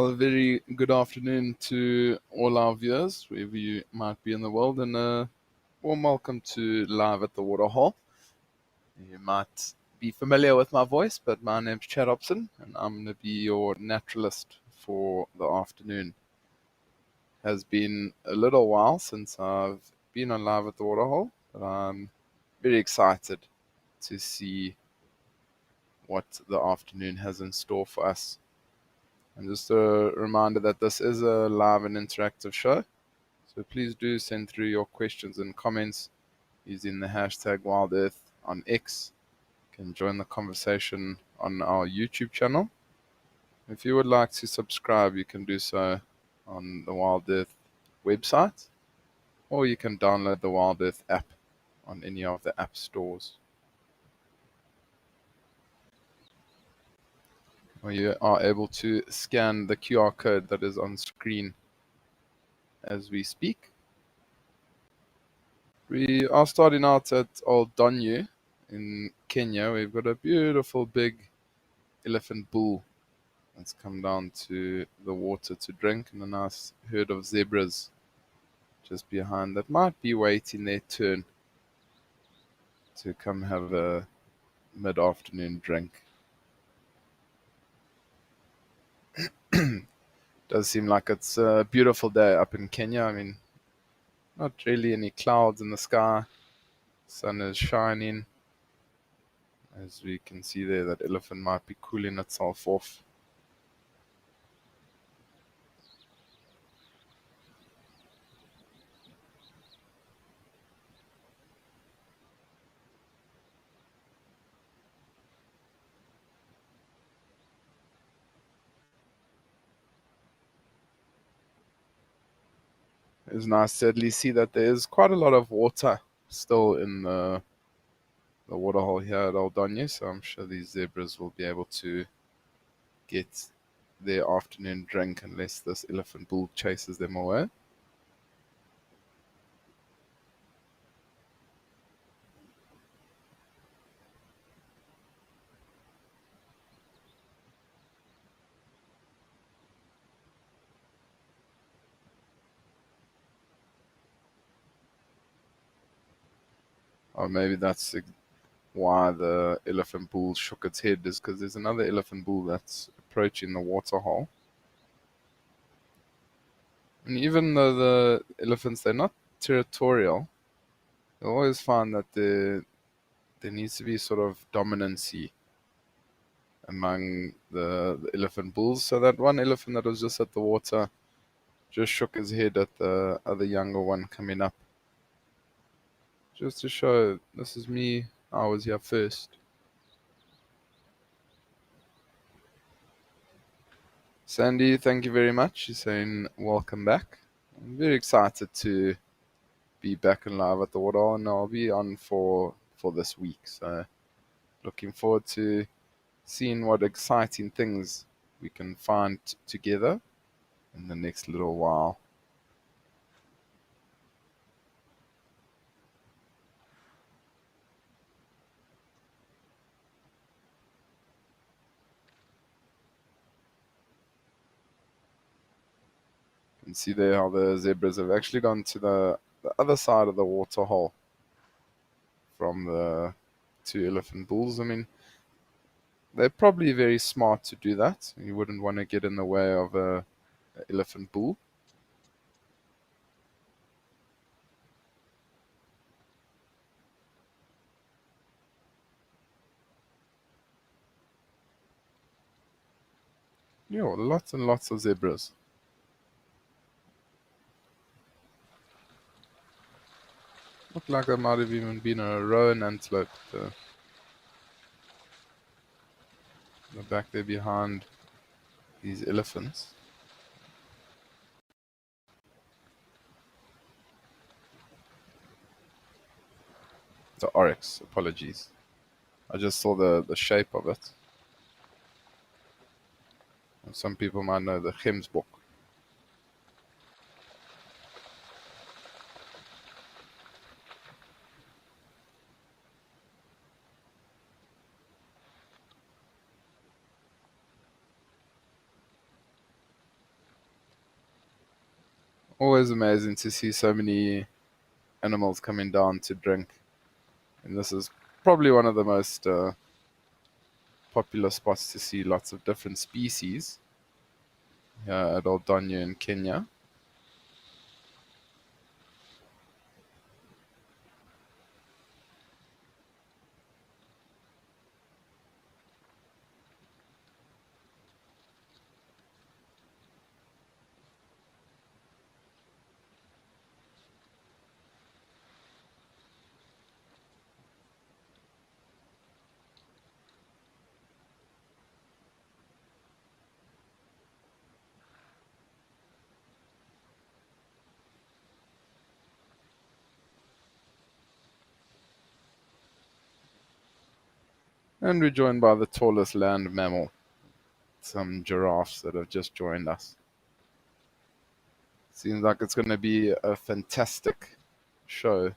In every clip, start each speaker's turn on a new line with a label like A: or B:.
A: Well, a very good afternoon to all our viewers, wherever you might be in the world, and a warm welcome to Live at the Waterhole. You might be familiar with my voice, but my name's Chad Hobson, and I'm going to be your naturalist for the afternoon. It has been a little while since I've been on Live at the Waterhole, but I'm very excited to see what the afternoon has in store for us. And just a reminder that this is a live and interactive show. So please do send through your questions and comments using the hashtag WildEarth on X. You can join the conversation on our YouTube channel. If you would like to subscribe, you can do so on the WildEarth website, or you can download the WildEarth app on any of the app stores. Or you are able to scan the QR code that is on screen as we speak. We are starting out at Old Donyu in Kenya. We've got a beautiful big elephant bull that's come down to the water to drink, and a nice herd of zebras just behind that might be waiting their turn to come have a mid-afternoon drink. Does seem like it's a beautiful day up in Kenya. I mean, not really any clouds in the sky. Sun is shining. As we can see there, that elephant might be cooling itself off. It's nice to at least see that there is quite a lot of water still in the waterhole here at Old Donyu, so I'm sure these zebras will be able to get their afternoon drink unless this elephant bull chases them away. Or maybe that's why the elephant bull shook its head, is because there's another elephant bull that's approaching the waterhole. And even though the elephants, they're not territorial, you'll always find that there needs to be sort of dominancy among the elephant bulls. So that one elephant that was just at the water just shook his head at the other younger one coming up, just to show, this is me, I was here first. Sandy, thank you very much. She's saying welcome back. I'm very excited to be back and live at the waterhole, and I'll be on for this week. So looking forward to seeing what exciting things we can find together in the next little while. You can see there how the zebras have actually gone to the other side of the waterhole from the two elephant bulls. I mean, they're probably very smart to do that. You wouldn't want to get in the way of a elephant bull. Yeah, lots and lots of zebras. Looked like there might have even been a roan antelope in the back there behind these elephants. The oryx, apologies. I just saw the shape of it. And some people might know the gemsbok. Always amazing to see so many animals coming down to drink. And this is probably one of the most popular spots to see lots of different species here at Old Donyu in Kenya. And we're joined by the tallest land mammal, some giraffes that have just joined us. Seems like it's going to be a fantastic show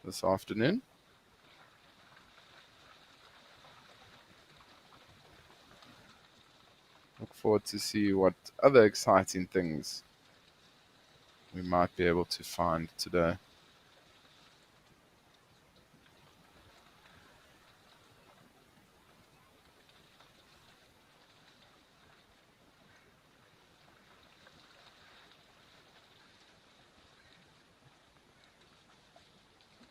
A: this afternoon. Look forward to see what other exciting things we might be able to find today.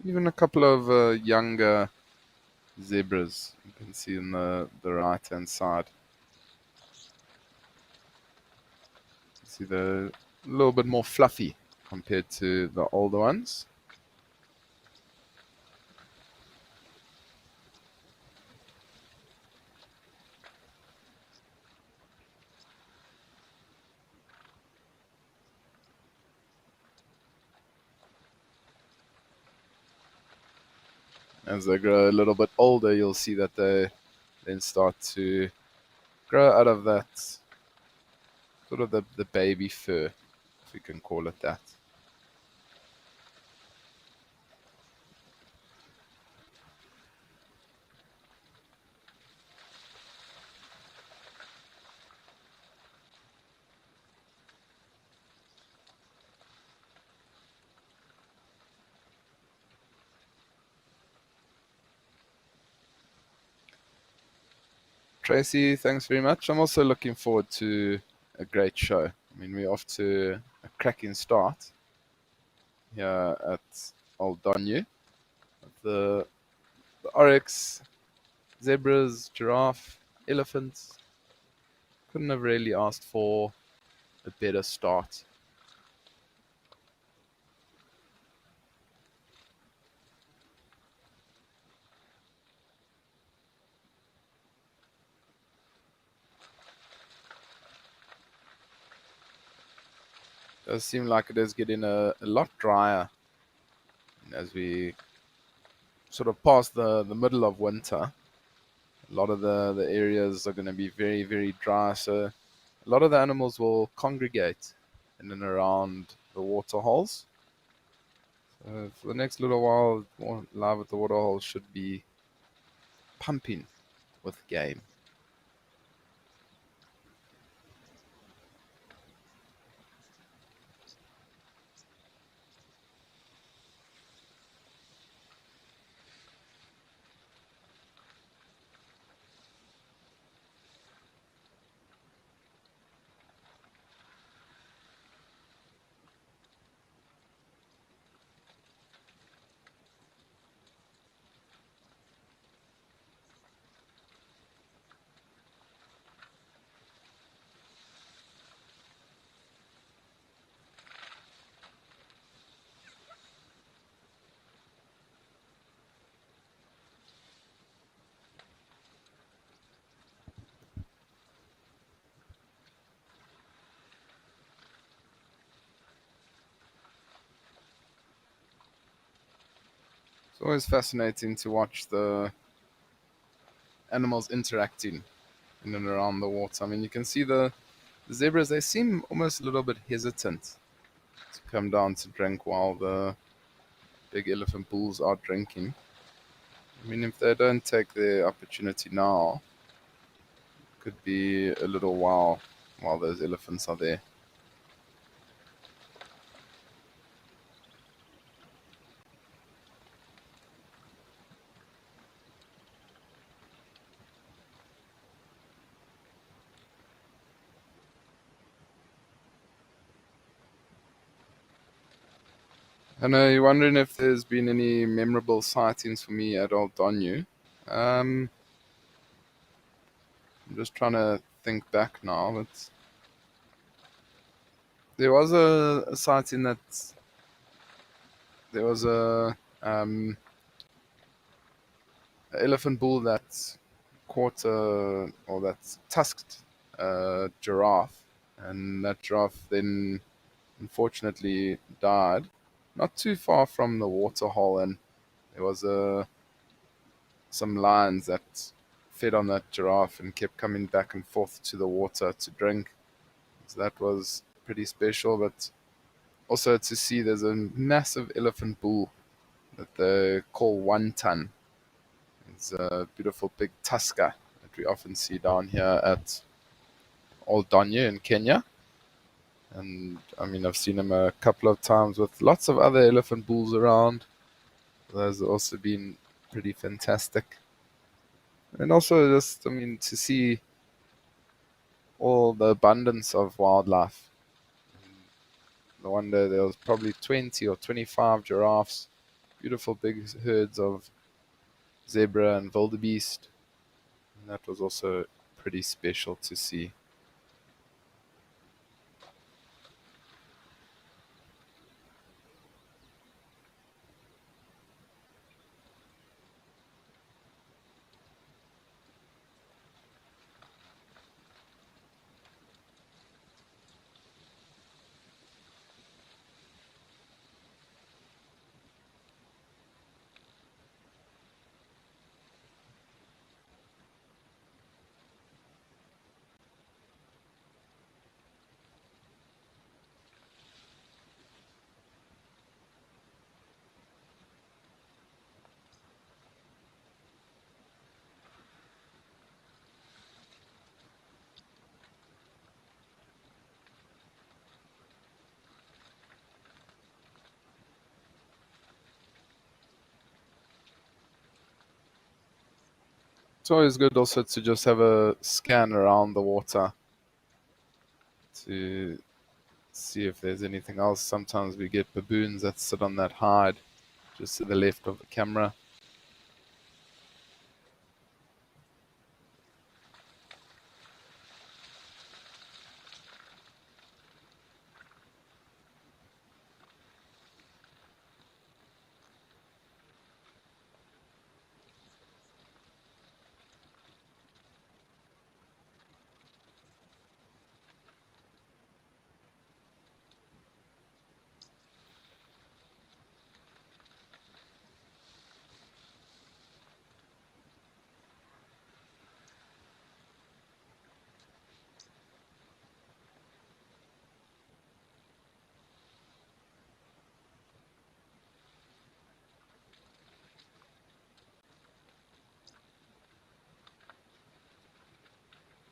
A: Even a couple of younger zebras you can see on the right hand side. You see they're a little bit more fluffy compared to the older ones. As they grow a little bit older, you'll see that they then start to grow out of that sort of the baby fur, if we can call it that. Tracy, thanks very much. I'm also looking forward to a great show. I mean, we're off to a cracking start here at Old Donyu. The oryx, zebras, giraffe, elephants. Couldn't have really asked for a better start. It does seem like it is getting a lot drier as we sort of pass the middle of winter. A lot of the areas are going to be very, very dry, so a lot of the animals will congregate in and around the water holes. So for the next little while, Live at the Waterholes should be pumping with game. It's always fascinating to watch the animals interacting in and around the water. I mean, you can see the zebras, they seem almost a little bit hesitant to come down to drink while the big elephant bulls are drinking. I mean, if they don't take the opportunity now, it could be a little while those elephants are there. I know you're wondering if there's been any memorable sightings for me at Old Donyu. I'm just trying to think back now, but there was a sighting that there was a elephant bull that caught or that tusked a giraffe, and that giraffe then unfortunately died not too far from the waterhole, and there was some lions that fed on that giraffe and kept coming back and forth to the water to drink. So that was pretty special, but also to see there's a massive elephant bull that they call one ton. It's a beautiful big tusker that we often see down here at Old Donyu in Kenya. And I mean, I've seen him a couple of times with lots of other elephant bulls around. Those have also been pretty fantastic. And also just, I mean, to see all the abundance of wildlife. No wonder there was probably 20 or 25 giraffes, beautiful big herds of zebra and wildebeest. And that was also pretty special to see. It's always good also to just have a scan around the water to see if there's anything else. Sometimes we get baboons that sit on that hide just to the left of the camera.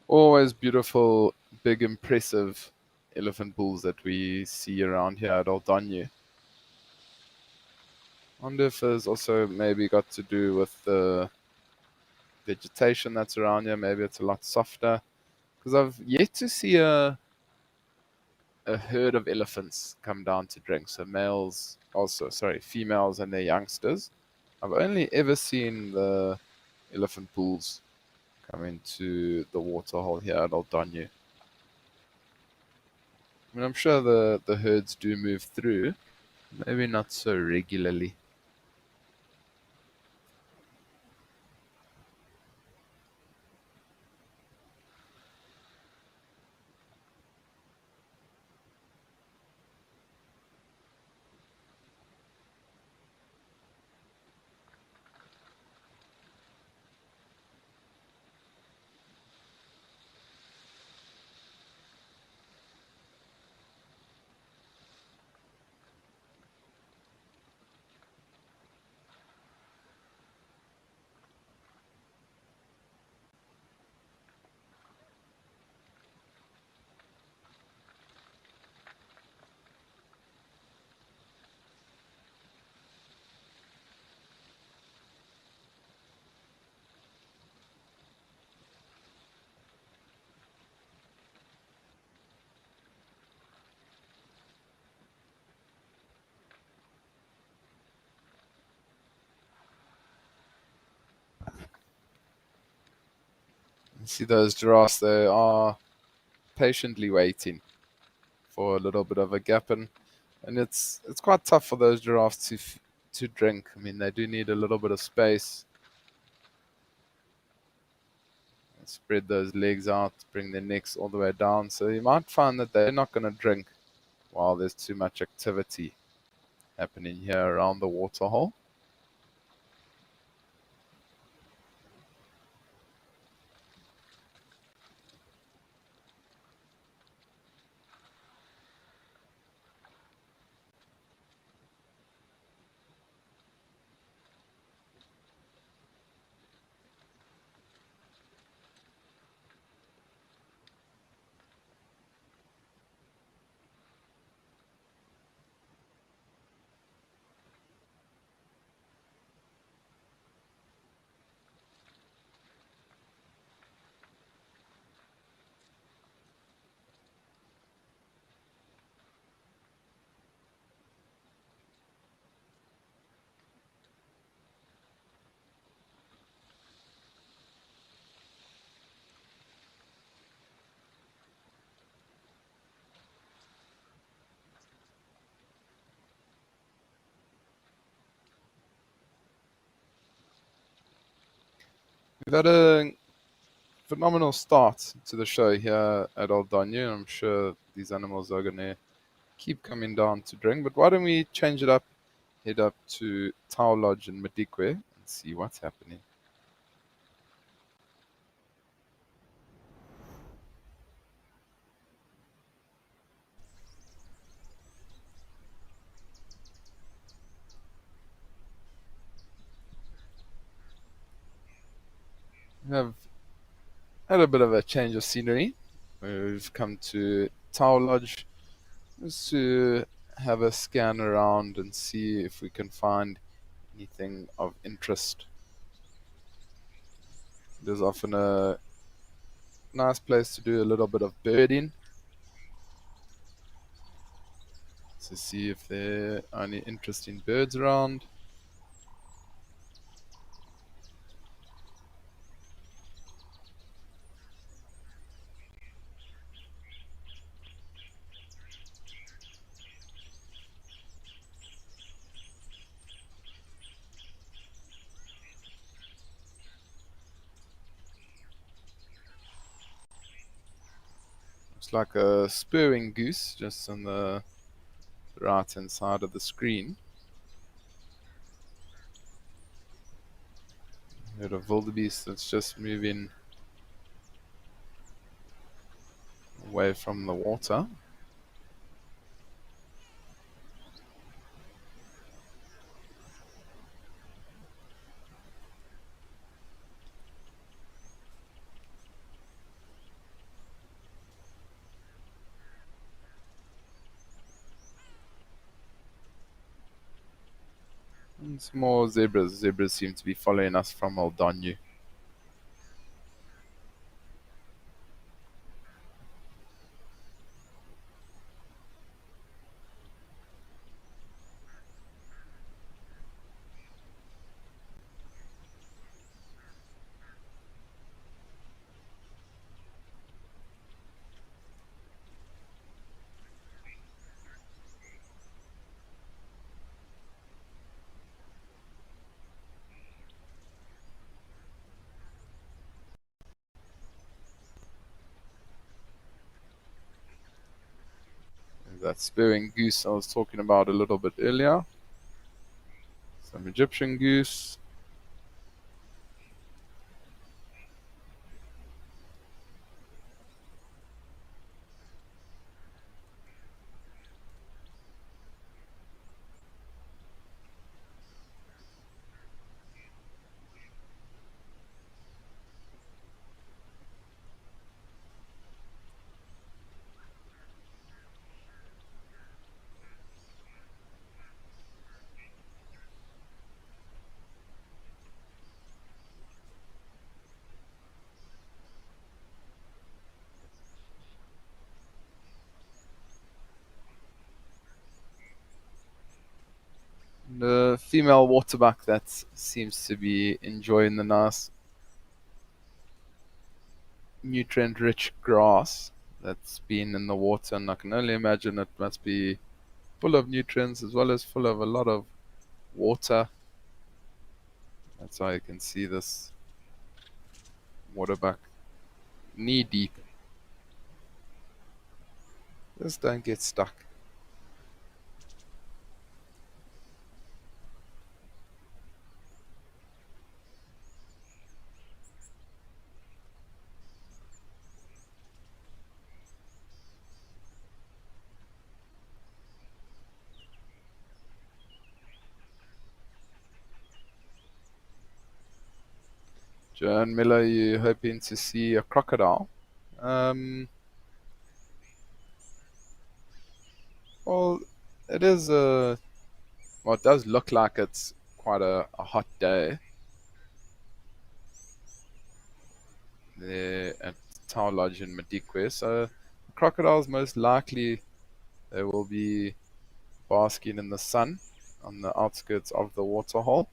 A: Always beautiful, big, impressive elephant bulls that we see around here at Old Donyu. I wonder if there's also maybe got to do with the vegetation that's around here. Maybe it's a lot softer. Because I've yet to see a herd of elephants come down to drink. So males, also, sorry, females and their youngsters. I've only ever seen the elephant bulls come into the waterhole here at Old Donyu. I mean, I'm sure the herds do move through, maybe not so regularly. See those giraffes, they are patiently waiting for a little bit of a gap, and it's quite tough for those giraffes to drink. I mean, they do need a little bit of space. Spread those legs out, bring their necks all the way down. So you might find that they're not going to drink while there's too much activity happening here around the waterhole. We've had a phenomenal start to the show here at Old Danu. I'm sure these animals are going to keep coming down to drink, but why don't we change it up, head up to Tau Lodge in Madikwe and see what's happening. We have had a bit of a change of scenery. We've come to Tau Lodge just to have a scan around and see if we can find anything of interest. There's often a nice place to do a little bit of birding to see if there are any interesting birds around. Looks like a spurring goose just on the right hand side of the screen. Heard a wildebeest that's just moving away from the water. And some more zebras. Zebras seem to be following us from Old Danu. That spurring goose I was talking about a little bit earlier. Some Egyptian goose. The female waterbuck that seems to be enjoying the nice nutrient-rich grass that's been in the water, and I can only imagine it must be full of nutrients as well as full of a lot of water. That's how you can see this waterbuck knee deep. Just don't get stuck. Joan Miller, you hoping to see a crocodile? Um, well, it is well, it does look like it's quite a hot day there at Tower Lodge in Madikwe. So crocodiles most likely they will be basking in the sun on the outskirts of the waterhole.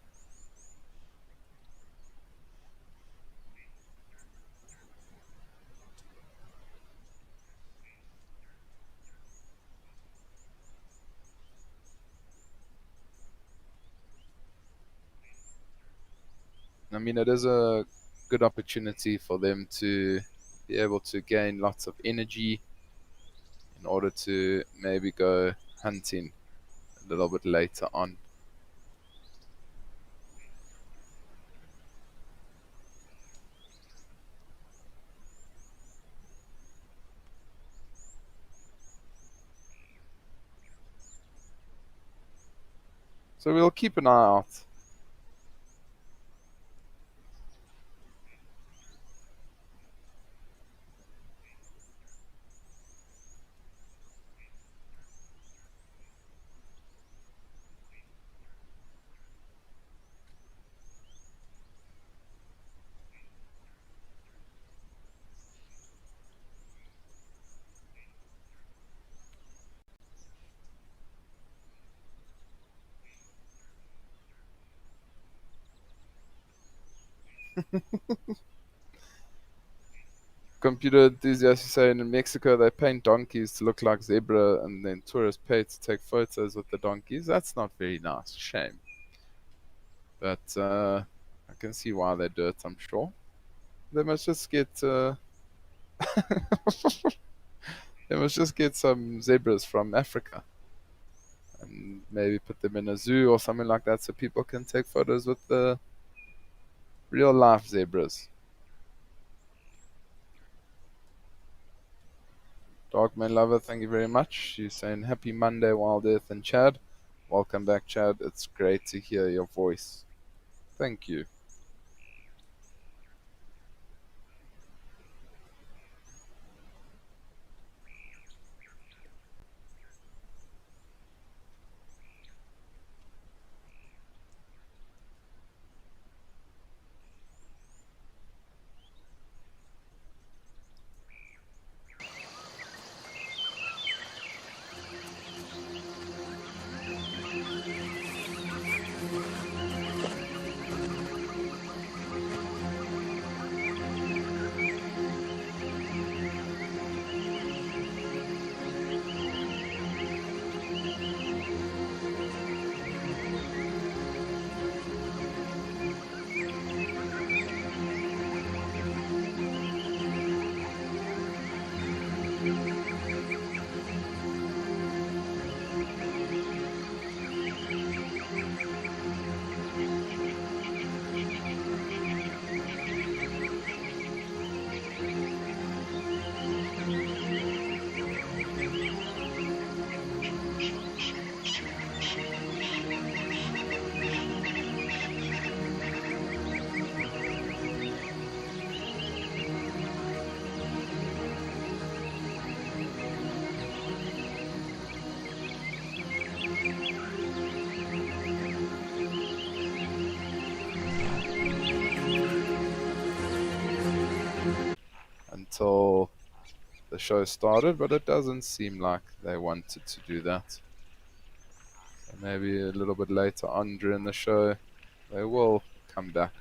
A: I mean, it is a good opportunity for them to be able to gain lots of energy in order to maybe go hunting a little bit later on. So we'll keep an eye out. Computer enthusiasts are saying in Mexico they paint donkeys to look like zebra and then tourists pay to take photos with the donkeys. That's not very nice. Shame. But I can see why they do it, I'm sure. They must just get they must just get some zebras from Africa and maybe put them in a zoo or something like that so people can take photos with the real life zebras. Dogman Lover, thank you very much. She's saying happy Monday, Wild Earth and Chad. Welcome back, Chad. It's great to hear your voice. Thank you. Until the show started, but it doesn't seem like they wanted to do that. So maybe a little bit later on during the show, they will come back.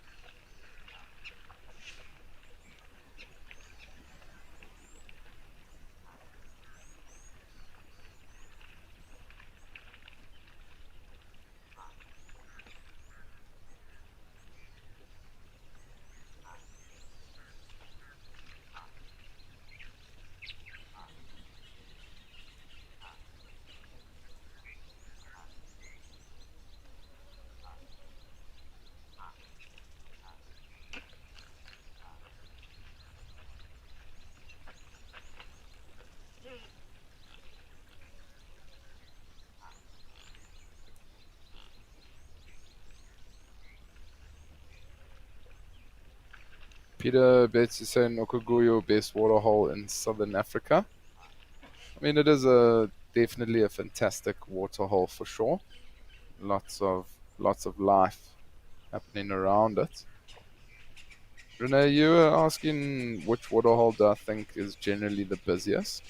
A: Peter Betts is saying Okuguyo best waterhole in southern Africa. I mean, it is a definitely a fantastic waterhole for sure. Lots of life happening around it. Renee, you were asking which waterhole do I think is generally the busiest.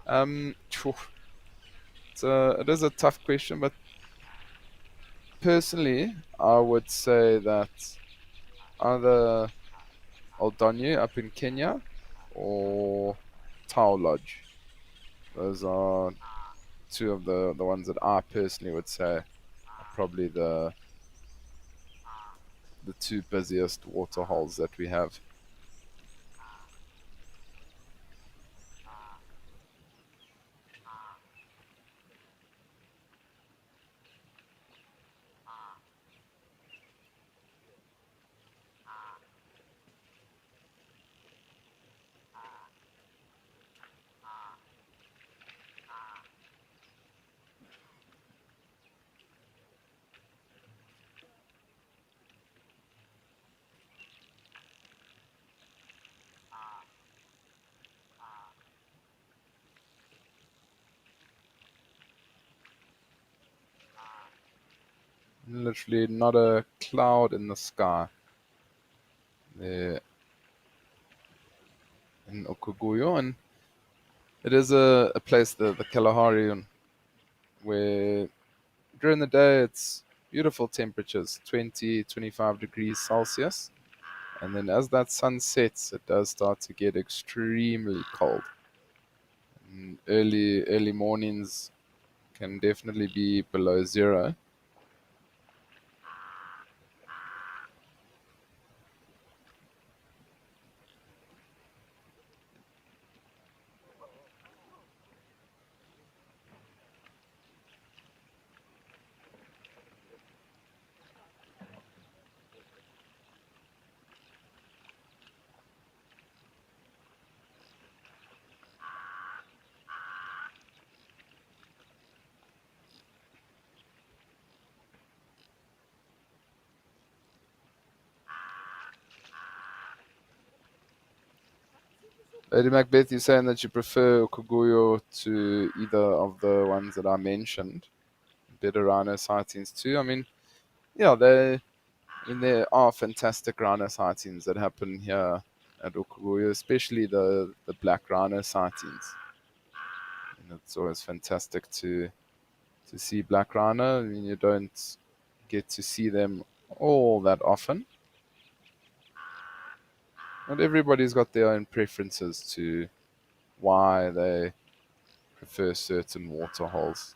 A: Phew, it is a tough question, but personally, I would say that either Aldonye up in Kenya or Tau Lodge. Those are two of the ones that I personally would say are probably the two busiest water holes that we have. Literally not a cloud in the sky there in Okuguyo, and it is a place, the Kalahari, where during the day it's beautiful temperatures, 20, 25 degrees Celsius. And then as that sun sets, it does start to get extremely cold. And early mornings can definitely be below zero. Lady Macbeth, you're saying that you prefer Okuguyo to either of the ones that I mentioned. Better rhino sightings too. I mean, yeah, there are fantastic rhino sightings that happen here at Okuguyo, especially the black rhino sightings. And it's always fantastic to see black rhino. I mean, you don't get to see them all that often. But everybody's got their own preferences to why they prefer certain water holes.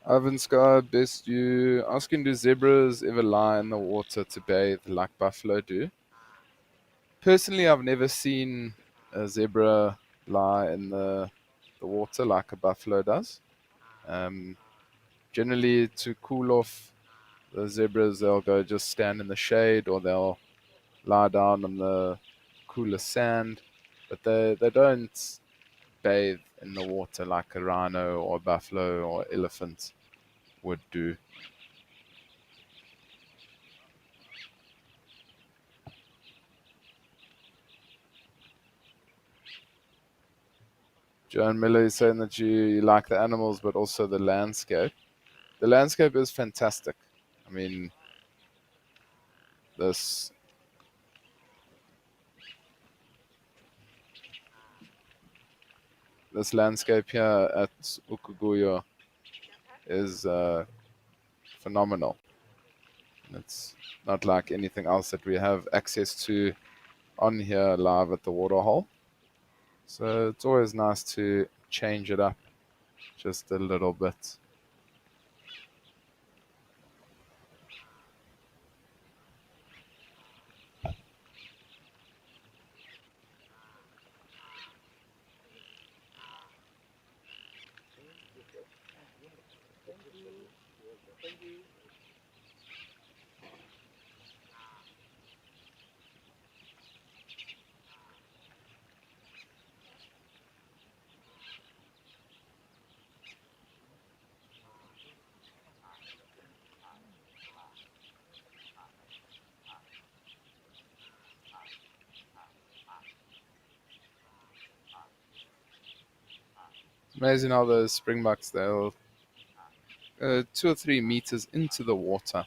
A: Ivan Sky, best you asking, do zebras ever lie in the water to bathe like buffalo do? Personally, I've never seen a zebra lie in the water like a buffalo does. Um, Generally, to cool off the zebras, they'll go just stand in the shade or they'll lie down on the cooler sand, but they don't bathe in the water like a rhino or a buffalo or elephant would do. Joan Miller is saying that you like the animals, but also the landscape. The landscape is fantastic. I mean, this this landscape here at Ukuguyo is phenomenal. It's not like anything else that we have access to on here live at the waterhole. So it's always nice to change it up just a little bit. Amazing how those springbucks, they'll 2 or 3 meters into the water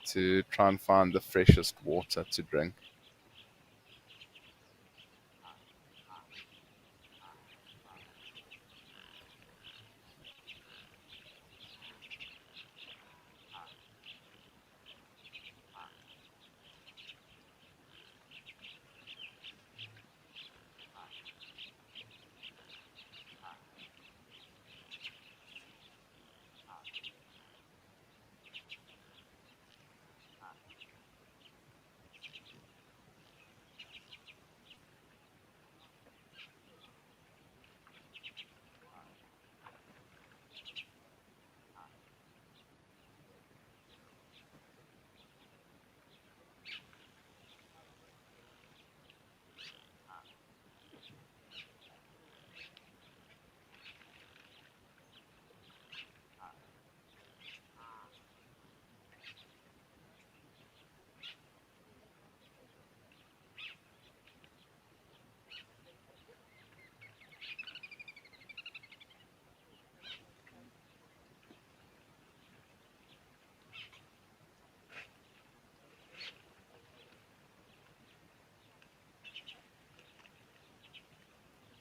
A: to try and find the freshest water to drink.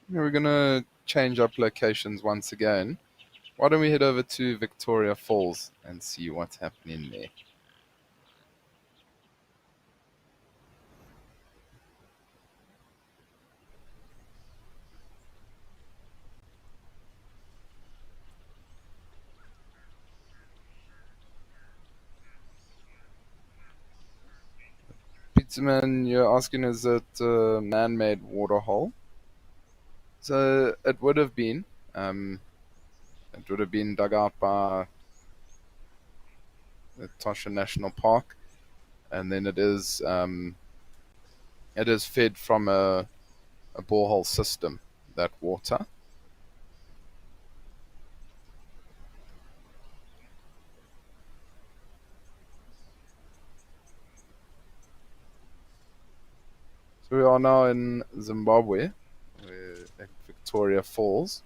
A: We're going to change up locations once again. Why don't we head over to Victoria Falls and see what's happening there? Pizzaman, you're asking, is it a man-made waterhole? So it would have been. It would have been dug out by the Tosha National Park, and then it is fed from a borehole system. That water. So we are now in Zimbabwe, we're at Victoria Falls,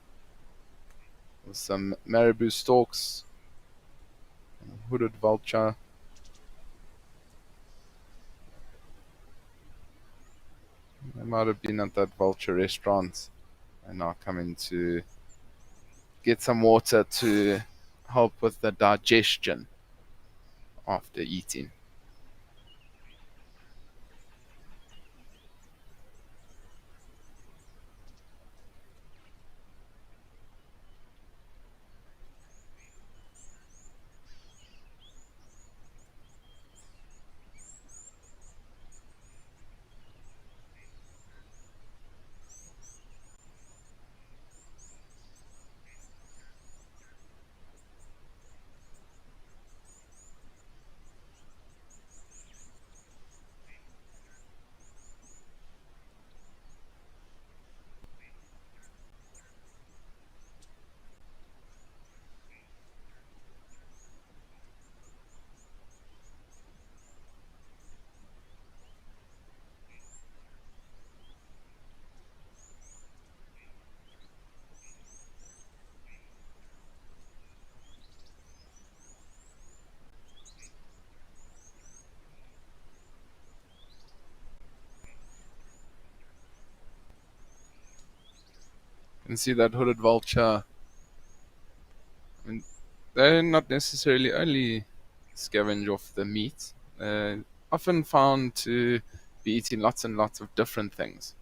A: with some marabou storks, hooded vulture. They might have been at that vulture restaurant and now coming to get some water to help with the digestion after eating. can see that hooded vulture. I mean, they're not necessarily only scavenge off the meat. They're often found to be eating lots and lots of different things.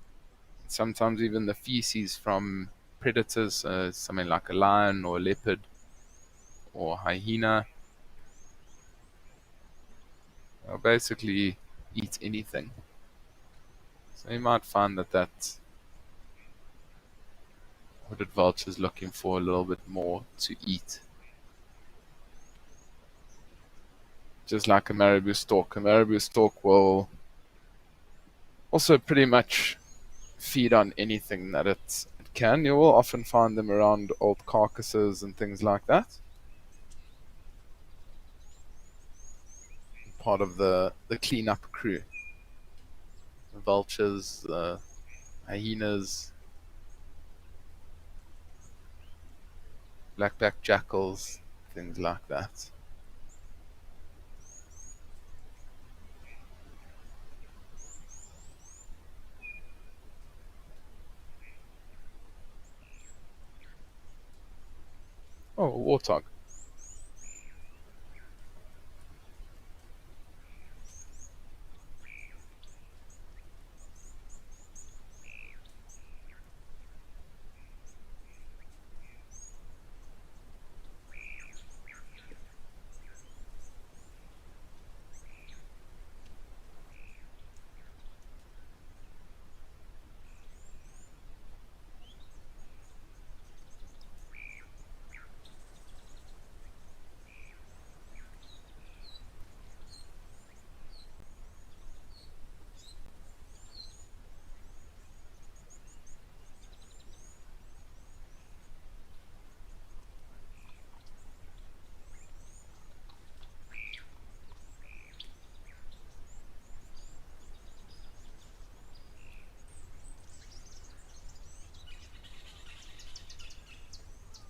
A: Sometimes even the feces from predators, something like a lion or a leopard or hyena. They'll basically eat anything. So you might find that hooded vulture is looking for a little bit more to eat. Just like a marabou stork. A marabou stork will also pretty much feed on anything that it can. You will often find them around old carcasses and things like that. Part of the cleanup crew. The vultures, the hyenas, blackback jackals, things like that. Oh, a warthog.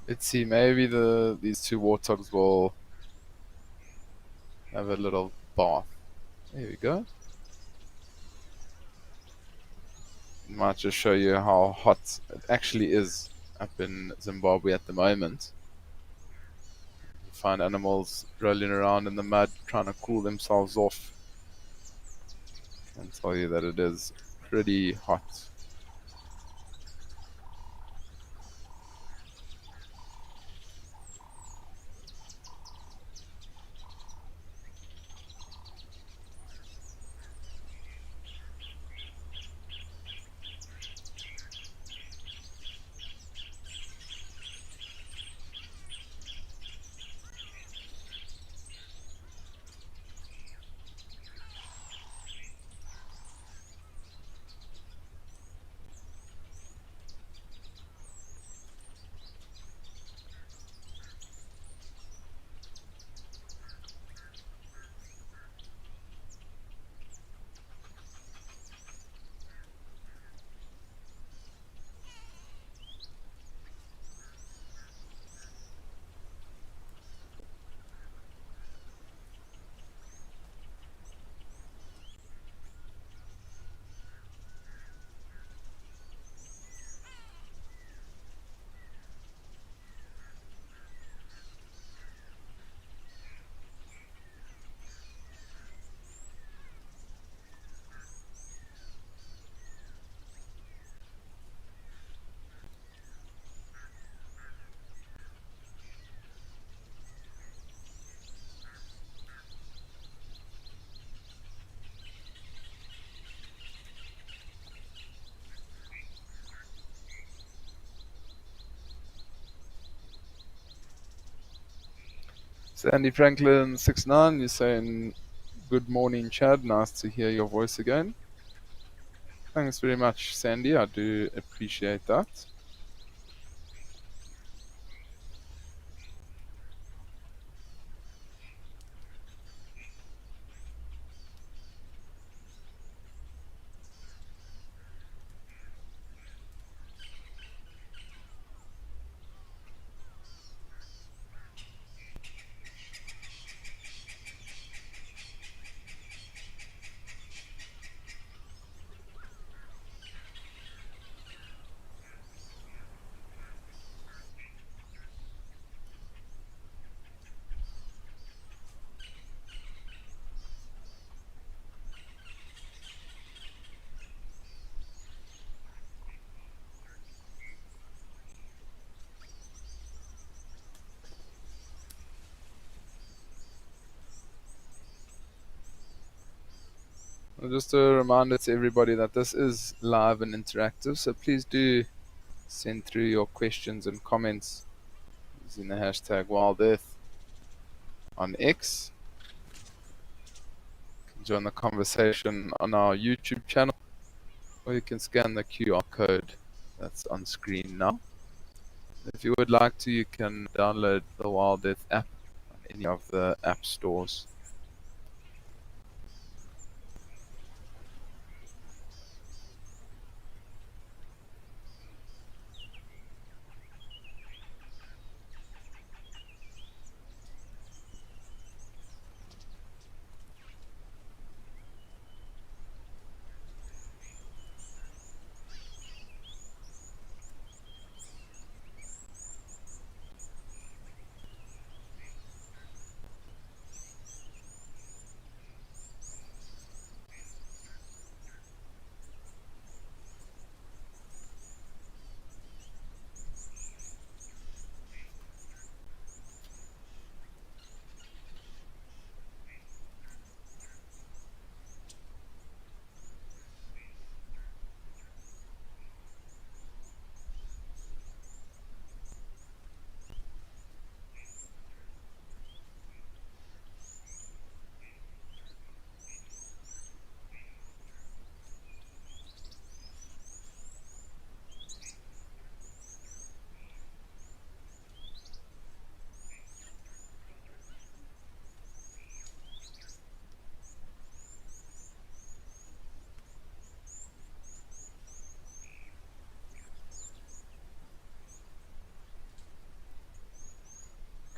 A: Let's see, maybe these two warthogs will have a little bath. There we go. Might just show you how hot it actually is up in Zimbabwe at the moment. You find animals rolling around in the mud trying to cool themselves off. I can tell you that it is pretty hot. Sandy Franklin 69, you're saying good morning, Chad. Nice to hear your voice again. Thanks very much, Sandy. I do appreciate that. Just a reminder to everybody that this is live and interactive, so please do send through your questions and comments using the hashtag Wild Earth on X. You can join the conversation on our YouTube channel, or you can scan the QR code that's on screen now. If you would like to, you can download the Wild Earth app on any of the app stores.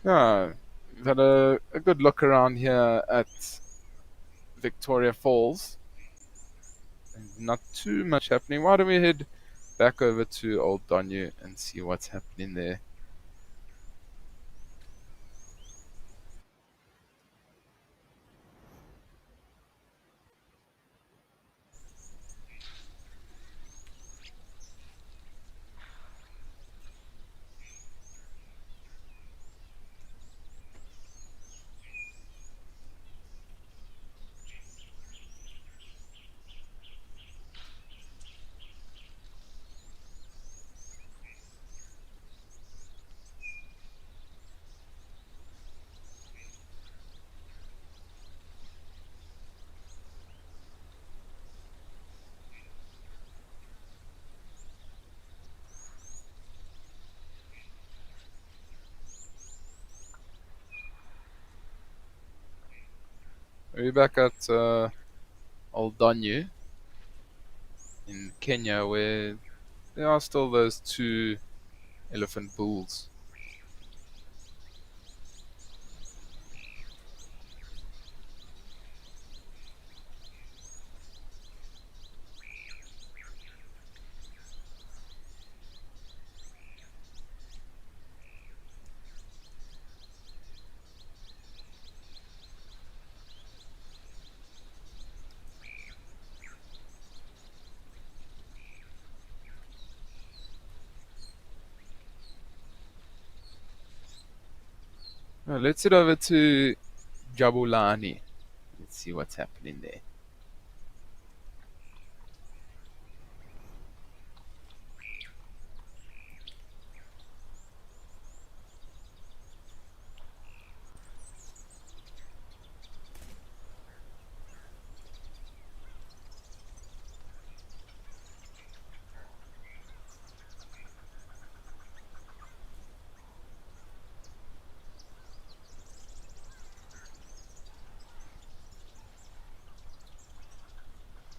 A: Yeah, we've had a good look around here at Victoria Falls. Not too much happening. Why don't we head back over to Old Donyu and see what's happening there? We're back at Old Donyu in Kenya, where there are still those two elephant bulls. Now, let's head over to Jabulani. Let's see what's happening there.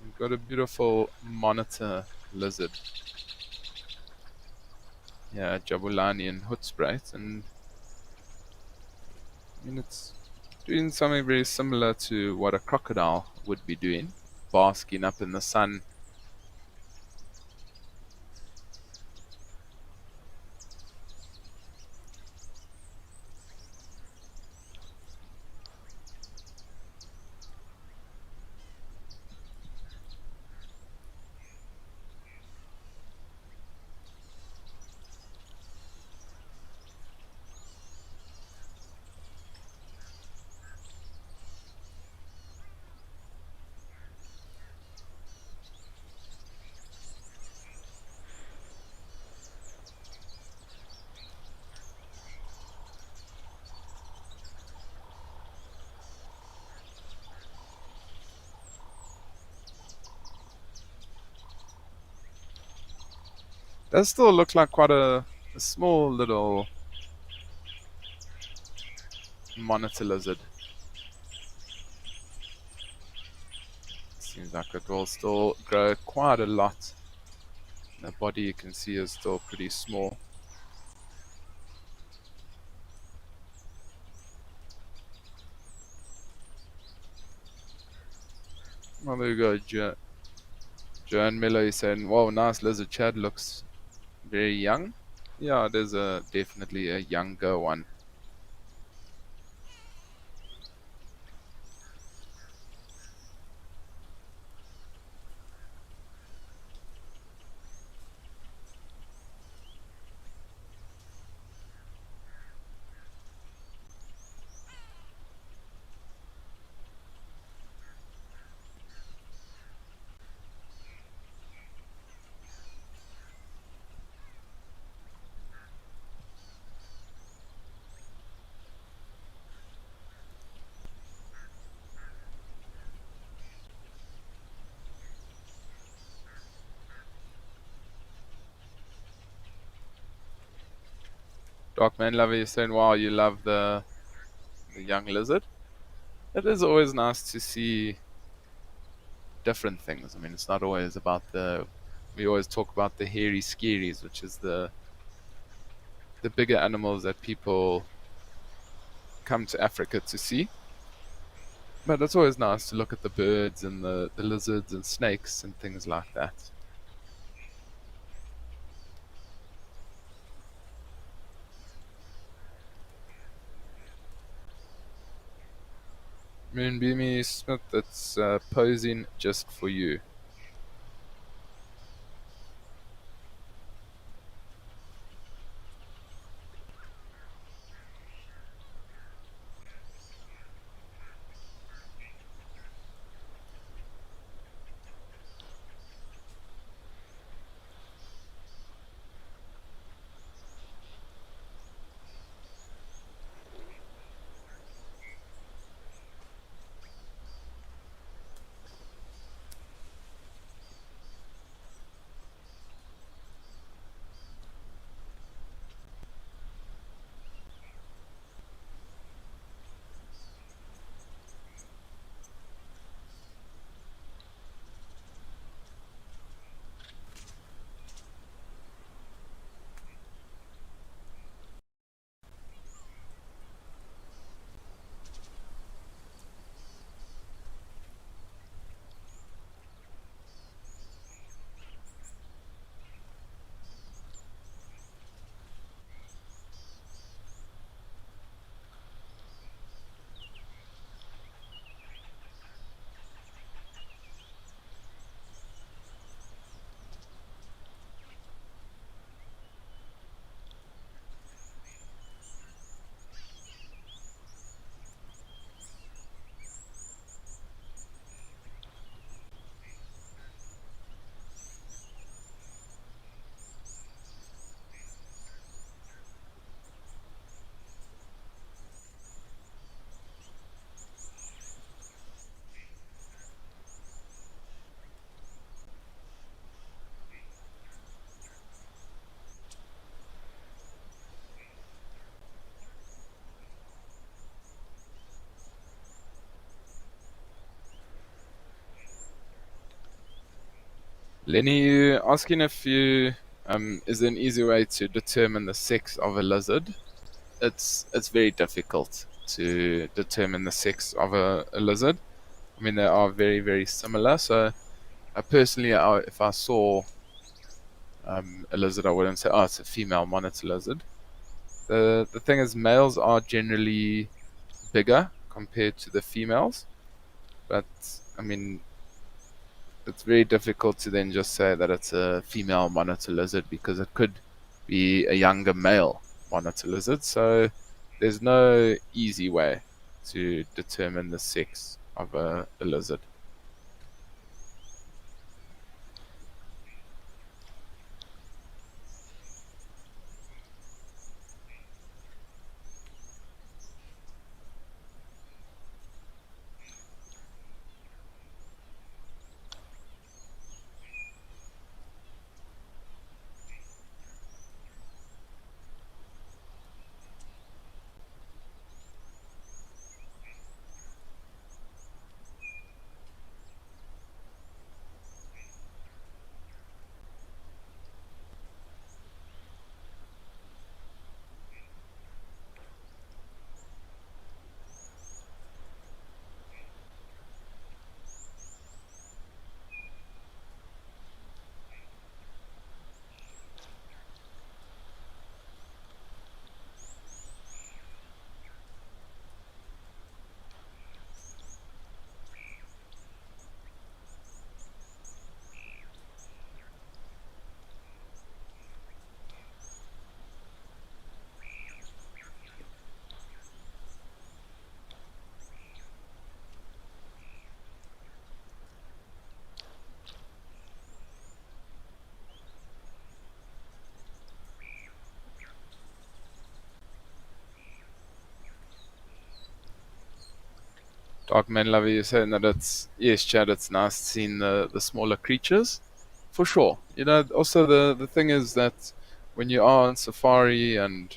A: We've got a beautiful monitor lizard. Yeah, Jabulani and Hoedspruit, and I mean it's doing something very similar to what a crocodile would be doing, basking up in the sun. That still looks like quite a small little monitor lizard. Seems like it will still grow quite a lot. The body you can see is still pretty small. Well, there you go, Joanne Miller is saying, wow, nice lizard. Chad looks very young. Yeah, there's definitely a younger one. Darkman Lover is saying, wow, you love the young lizard. It is always nice to see different things. I mean, it's not always about we always talk about the hairy scaries, which is the bigger animals that people come to Africa to see. But it's always nice to look at the birds and the lizards and snakes and things like that. Moonbeamy Smith, that's posing just for you. Lenny, you asking if you is there an easy way to determine the sex of a lizard? It's very difficult to determine the sex of a lizard. I mean, they are very, very similar. So, personally, if I saw a lizard, I wouldn't say, oh, it's a female monitor lizard. The thing is, males are generally bigger compared to the females. But, I mean, it's very difficult to then just say that it's a female monitor lizard because it could be a younger male monitor lizard. So there's no easy way to determine the sex of a lizard. Dark Man Lover, you're saying that it's, yes, Chad, it's nice seeing the smaller creatures. For sure. Also the thing is that when you are on safari and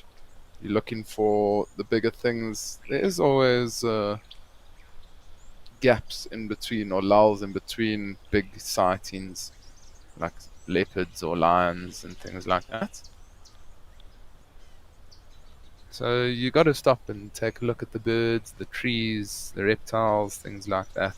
A: you're looking for the bigger things, there is always gaps in between or lulls in between big sightings like leopards or lions and things like that. So you got to stop and take a look at the birds, the trees, the reptiles, things like that.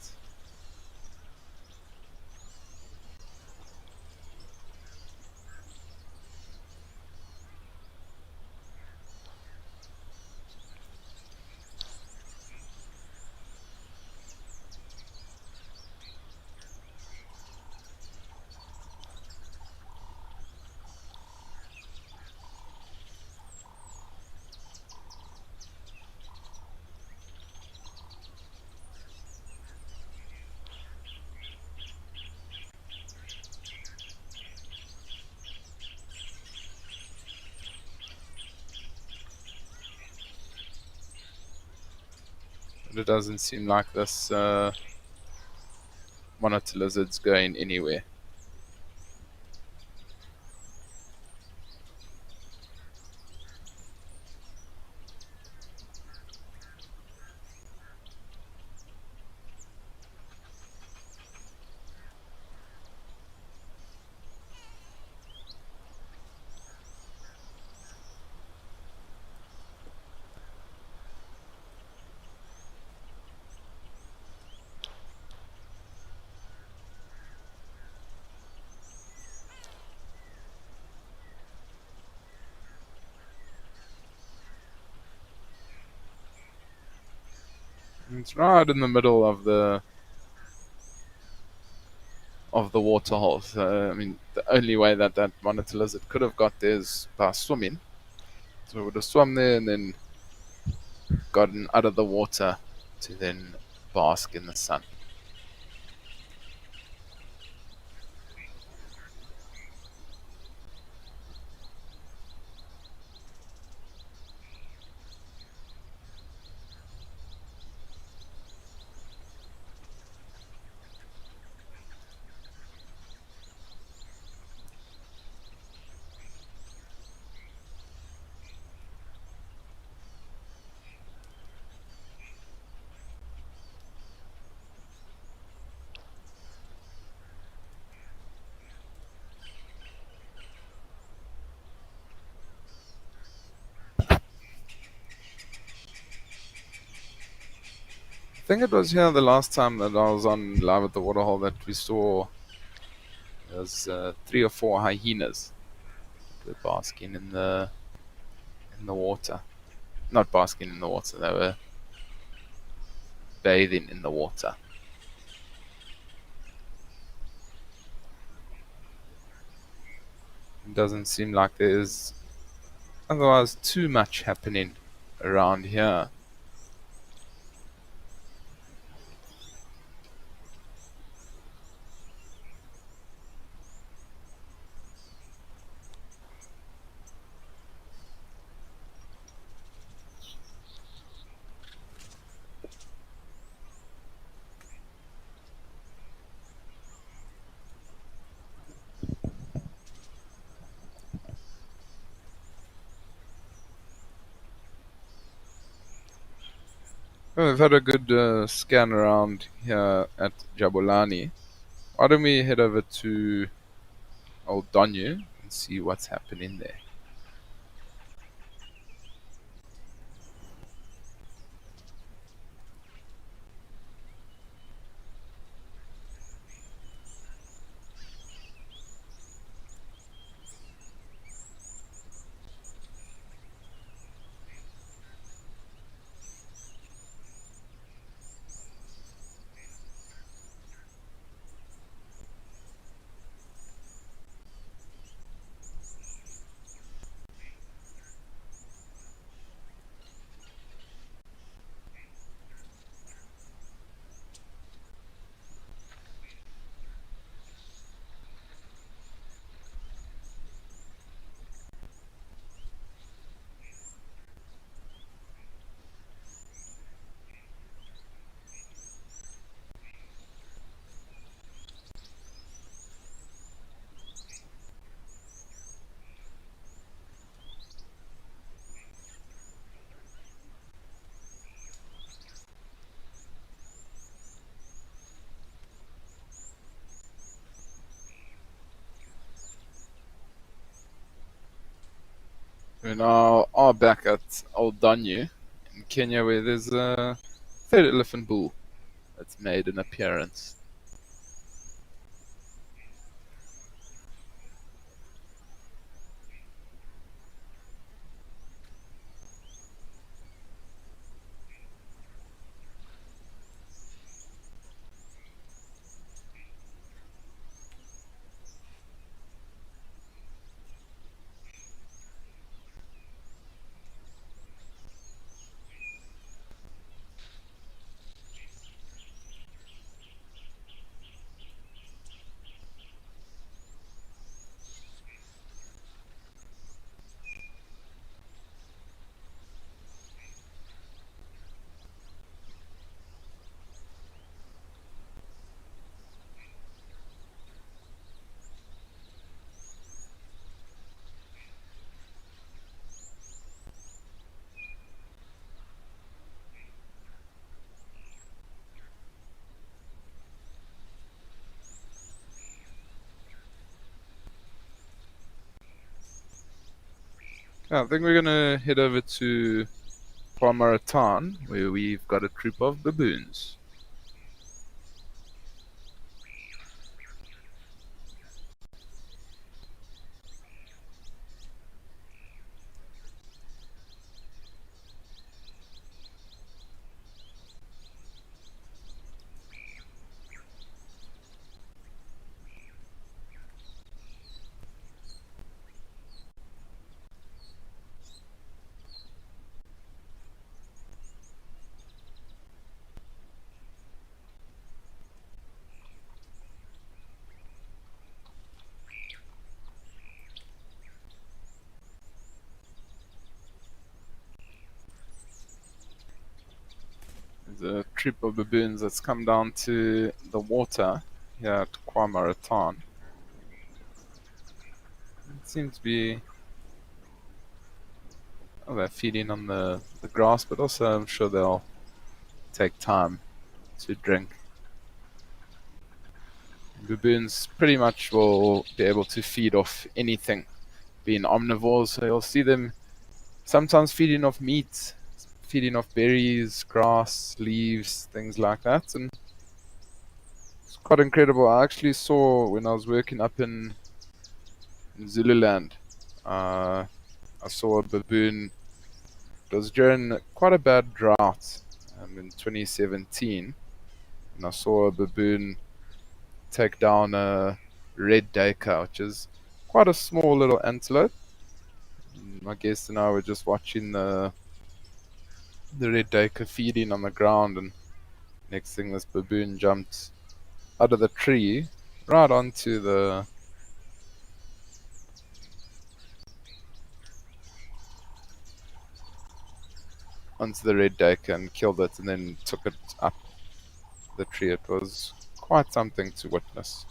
A: But it doesn't seem like this monitor lizard's going anywhere. It's right in the middle of the waterhole. So, I mean, the only way that that monitor lizard could have got there is by swimming. So it would have swum there and then gotten out of the water to then bask in the sun. I think it was here the last time that I was on live at the waterhole that we saw there was 3 or 4 hyenas. They were basking in the water. Not basking in the water, they were bathing in the water. It doesn't seem like there's otherwise too much happening around here. Well, we've had a good scan around here at Jabulani. Why don't we head over to Old Donyu and see what's happening there? We now are back at Old Danyu in Kenya, where there's a third elephant bull that's made an appearance. I think we're gonna head over to Palmaratan, where we've got a troop of baboons. There's a troop of baboons that's come down to the water here at Palmaratan. It seems to be, they're feeding on the grass, but also I'm sure they'll take time to drink. Baboons pretty much will be able to feed off anything, being omnivores, so you'll see them sometimes feeding off meat, feeding off berries, grass, leaves, things like that, and it's quite incredible. I actually saw when I was working up in Zululand, I saw a baboon. It was during quite a bad drought in 2017, and I saw a baboon take down a red duiker, which is quite a small little antelope. My guest and I were just watching the red duiker feeding on the ground, and next thing this baboon jumped out of the tree right onto the red duiker and killed it, and then took it up the tree. It was quite something to witness.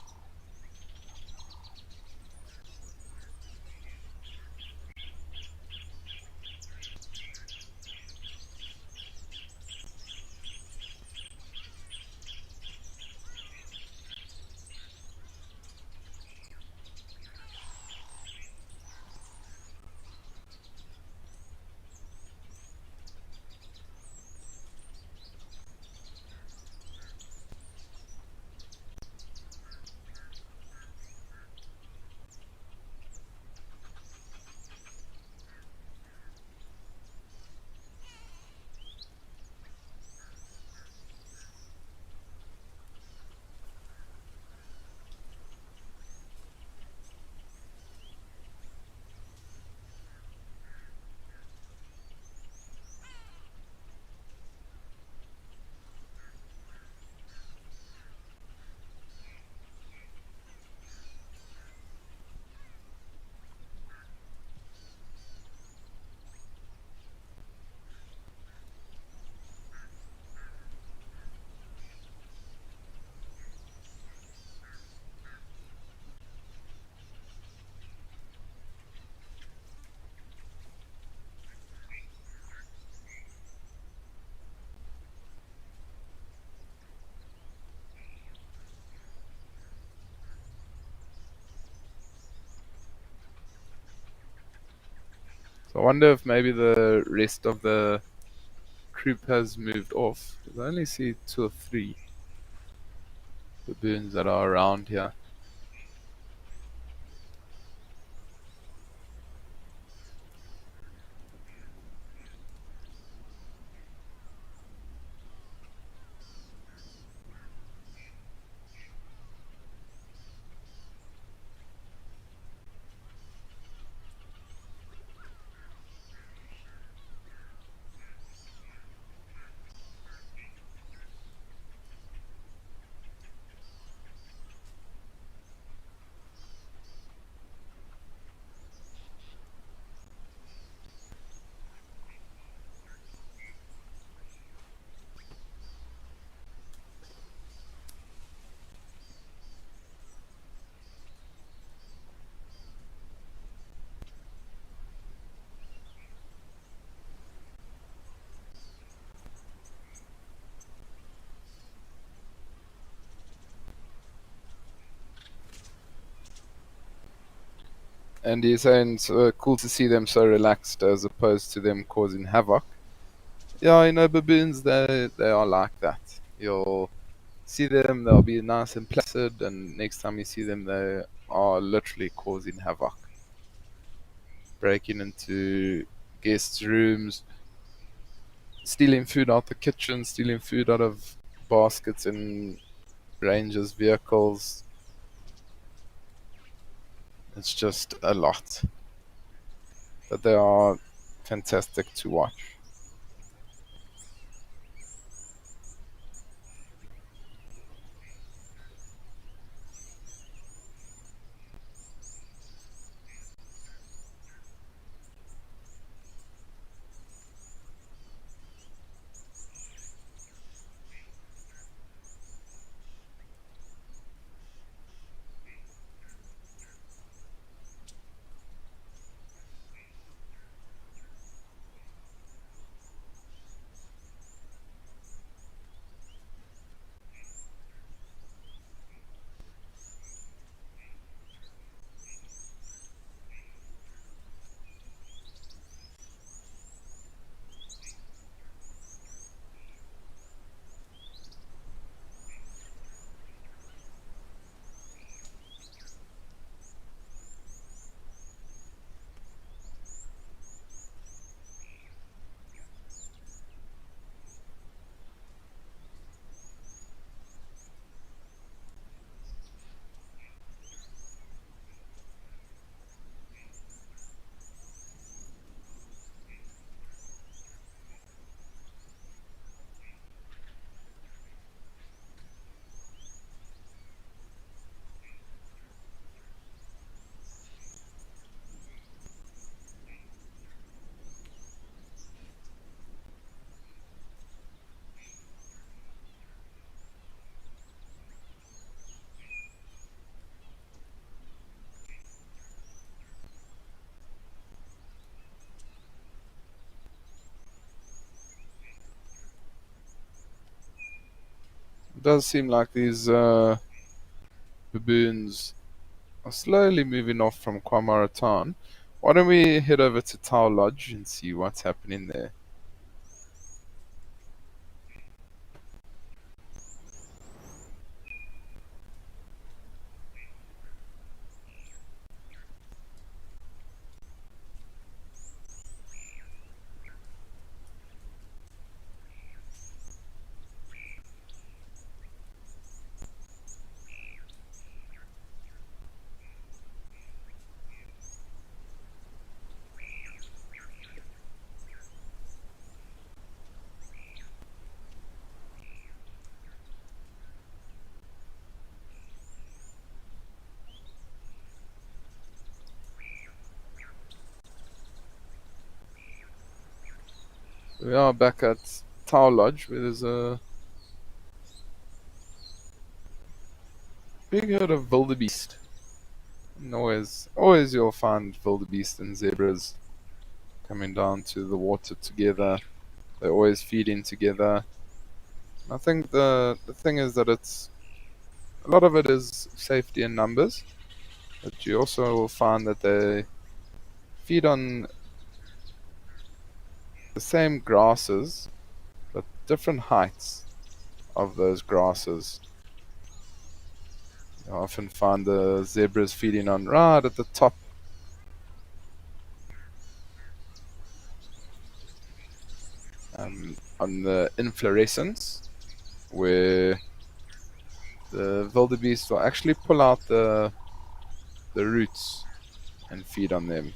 A: So I wonder if maybe the rest of the group has moved off. 'Cause I only see two or three baboons that are around here. And he's saying it's cool to see them so relaxed as opposed to them causing havoc. Yeah, baboons, they are like that. You'll see them, they'll be nice and placid, and next time you see them, they are literally causing havoc. Breaking into guests' rooms, stealing food out the kitchen, stealing food out of baskets in rangers' vehicles. It's just a lot. But they are fantastic to watch. It does seem like these baboons are slowly moving off from Kwamaratan. Why don't we head over to Tau Lodge and see what's happening there? We are back at Tau Lodge where there's a big herd of wildebeest. And always you'll find wildebeest and zebras coming down to the water together. They're always feeding together. I think the thing is that it's a lot of it is safety in numbers, but you also will find that they feed on the same grasses, but different heights of those grasses. You often find the zebras feeding on right at the top. On the inflorescence, where the wildebeest will actually pull out the roots and feed on them.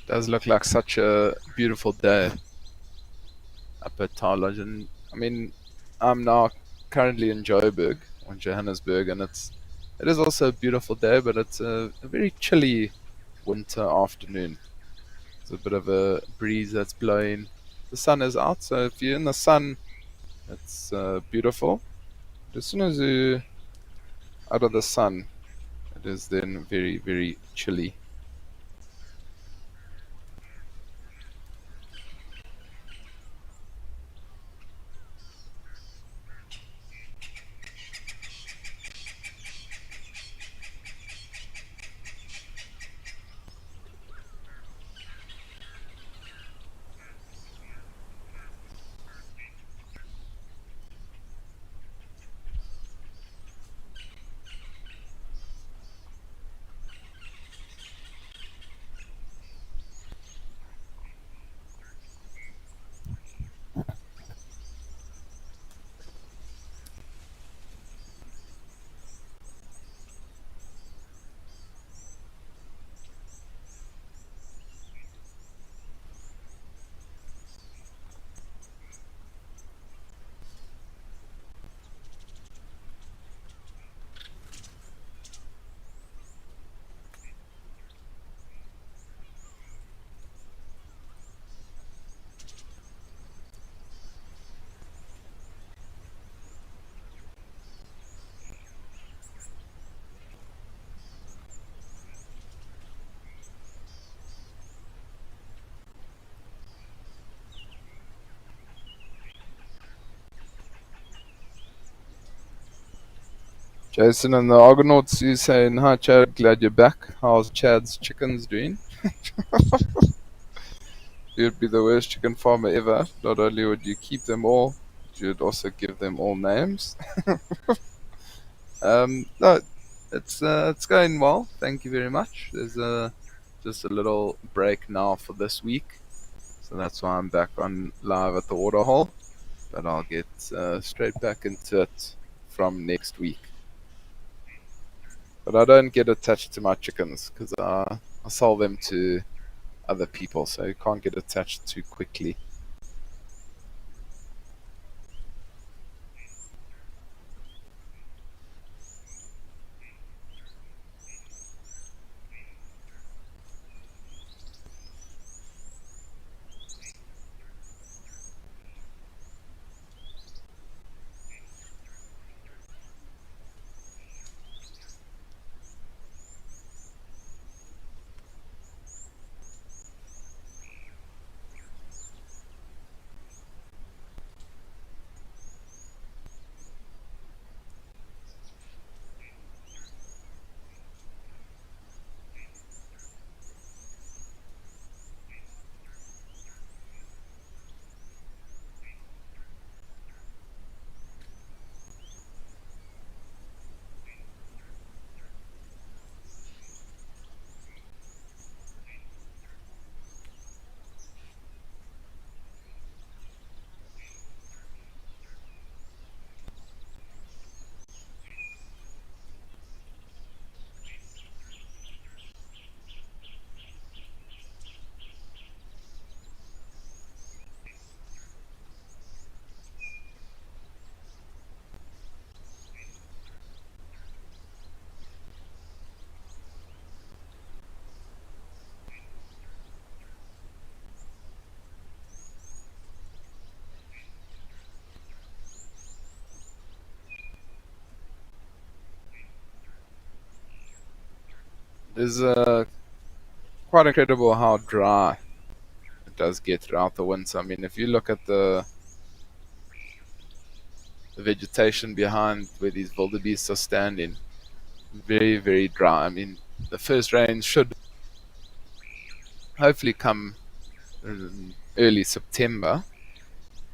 A: Does look like such a beautiful day up at Tarlodge. And I mean, I'm now currently in Joburg, or Johannesburg, and it is also a beautiful day, but it's a very chilly winter afternoon. There's a bit of a breeze that's blowing. The sun is out, so if you're in the sun, it's beautiful. But as soon as you're out of the sun, it is then very, very chilly. Jason and the Argonauts, you saying, "Hi Chad, glad you're back. How's Chad's chickens doing?" You'd be the worst chicken farmer ever. Not only would you keep them all, but you'd also give them all names. No, it's going well. Thank you very much. There's just a little break now for this week, so that's why I'm back on live at the waterhole. But I'll get straight back into it from next week. But I don't get attached to my chickens because I sell them to other people, so you can't get attached too quickly. It's quite incredible how dry it does get throughout the winter. I mean, if you look at the vegetation behind where these wildebeests are standing, very, very dry. I mean, the first rain should hopefully come in early September,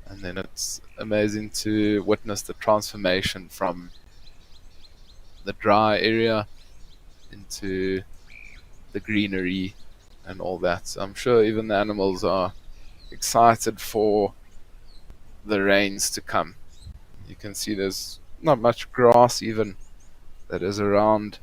A: and then it's amazing to witness the transformation from the dry area into the greenery and all that. So I'm sure even the animals are excited for the rains to come. You can see there's not much grass even that is around.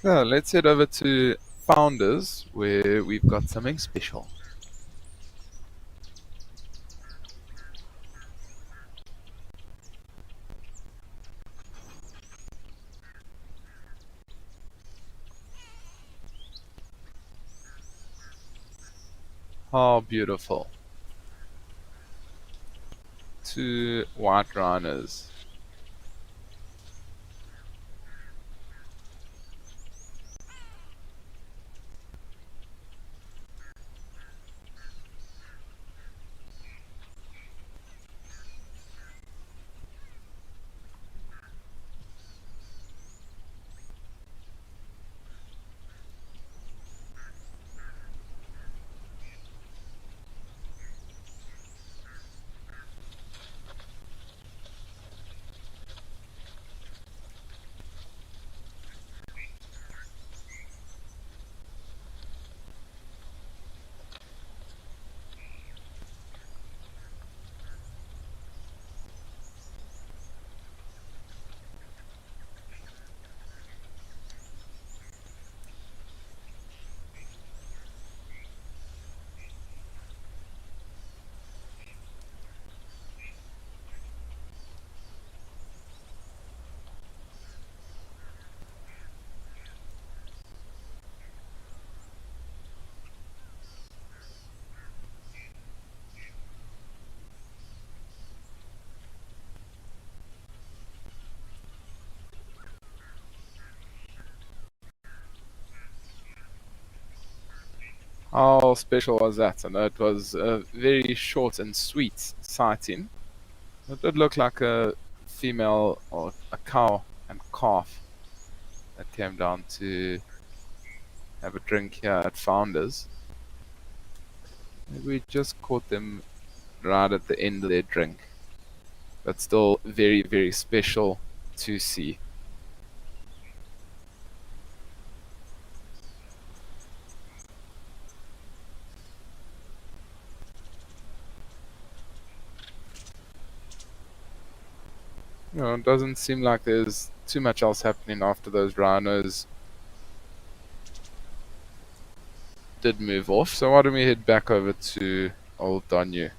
A: Yeah, let's head over to Founders where we've got something special. How beautiful. Two white rhinos. How special was that? And it was a very short and sweet sighting. It did look like a female or a cow and calf that came down to have a drink here at Founders. We just caught them right at the end of their drink, but still very, very special to see. It doesn't seem like there's too much else happening after those rhinos did move off. So why don't we head back over to old Danu?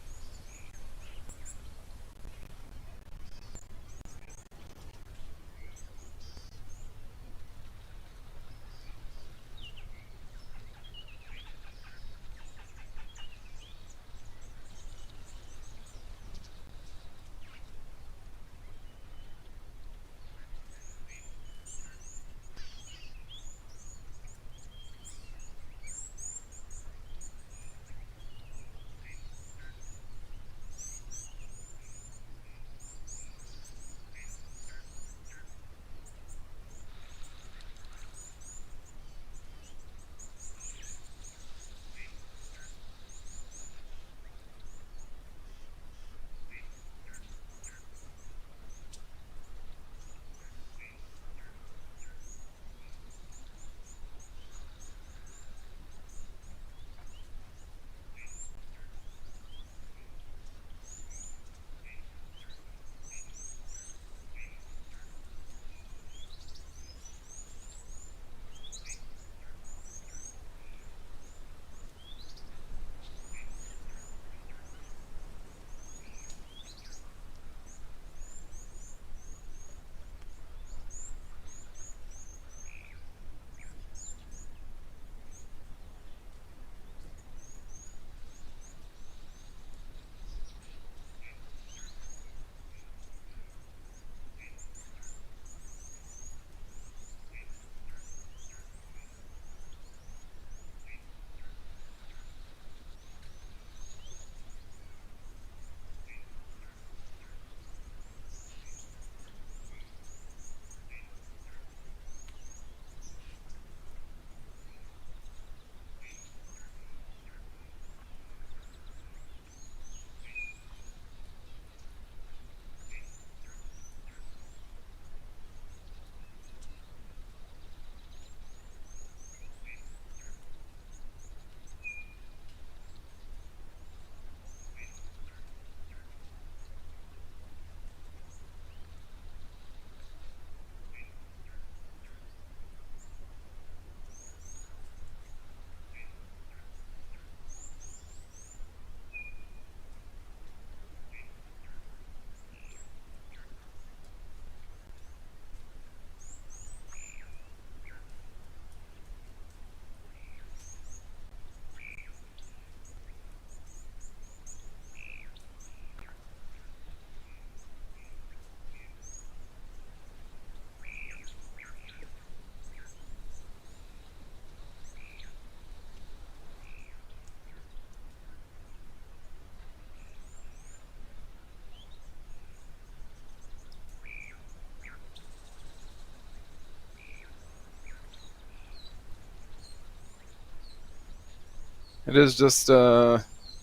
A: It is just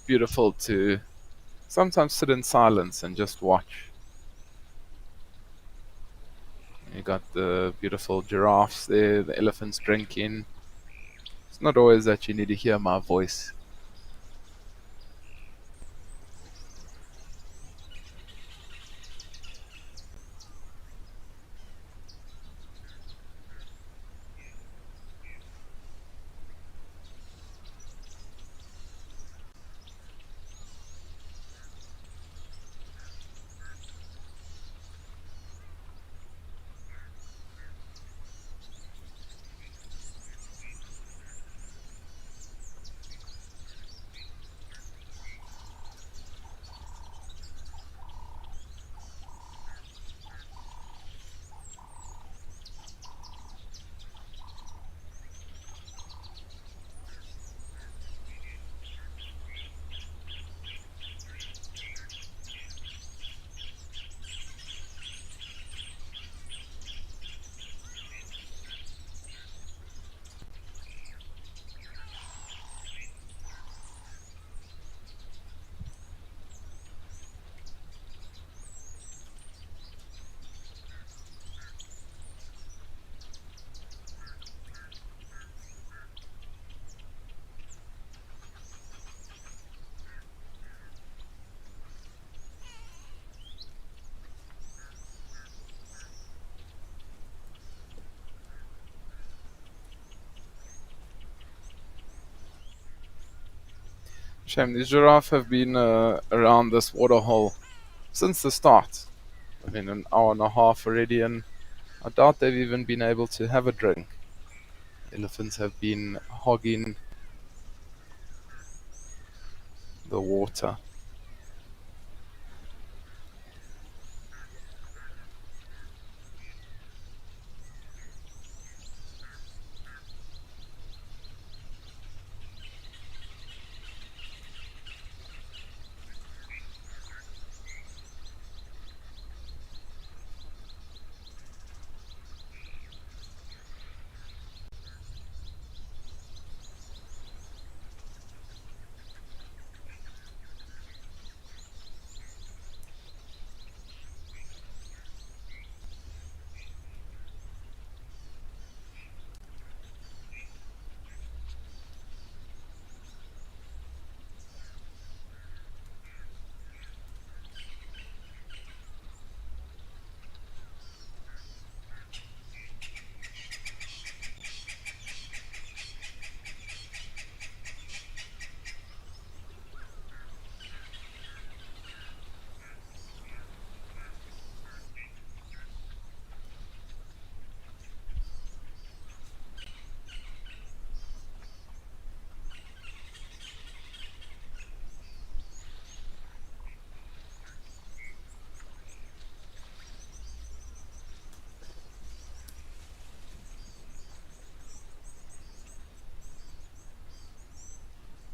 A: beautiful to sometimes sit in silence and just watch. You got the beautiful giraffes there, the elephants drinking. It's not always that you need to hear my voice. Shame, these giraffe have been around this waterhole since the start. I mean, an hour and a half already, and I doubt they've even been able to have a drink. Elephants have been hogging the water.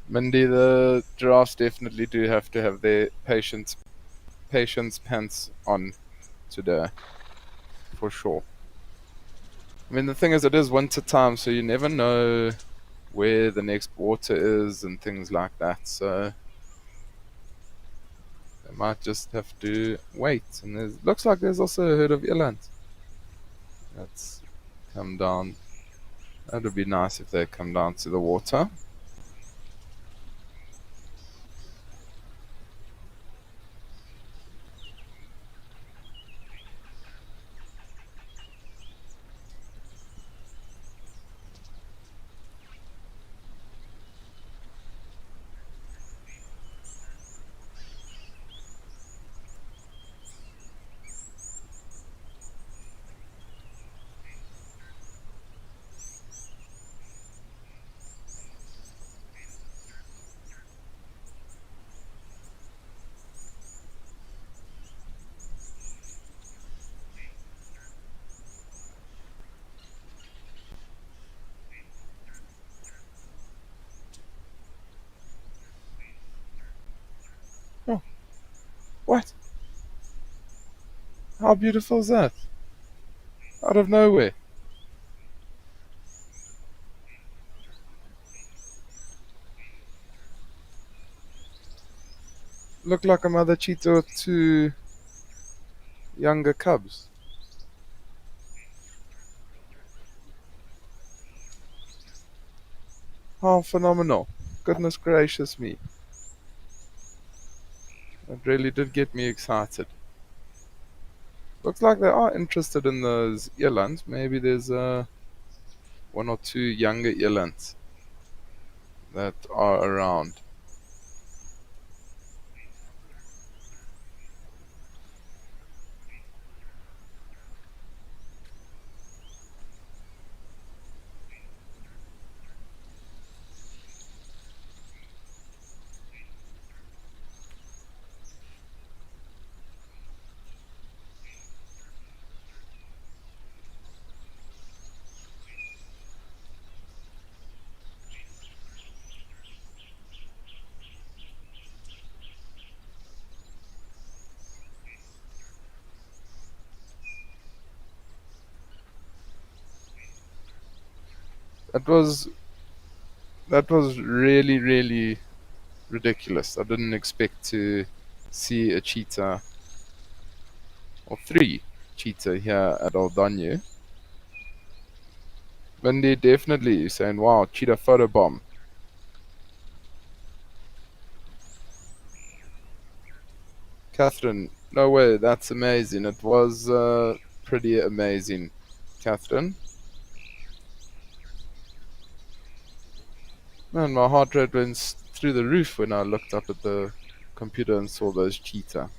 A: Mindy, the giraffes definitely do have to have their patience pants on today, for sure. I mean, the thing is, it is winter time, so you never know where the next water is and things like that. So they might just have to wait. And looks like there's also a herd of eland that's come down. That would be nice if they come down to the water. Oh, what? How beautiful is that? Out of nowhere. Look like a mother cheetah with two younger cubs. How phenomenal. Goodness gracious me. That really did get me excited. Looks like they are interested in those elands. Maybe there's one or two younger elands that are around. That was that was really, really ridiculous. I didn't expect to see a cheetah or three cheetah here at Aldanye. Mindy definitely saying, wow, cheetah photo bomb. Catherine, no way, that's amazing. It was pretty amazing, Catherine. Man, my heart rate went through the roof when I looked up at the computer and saw those cheetah.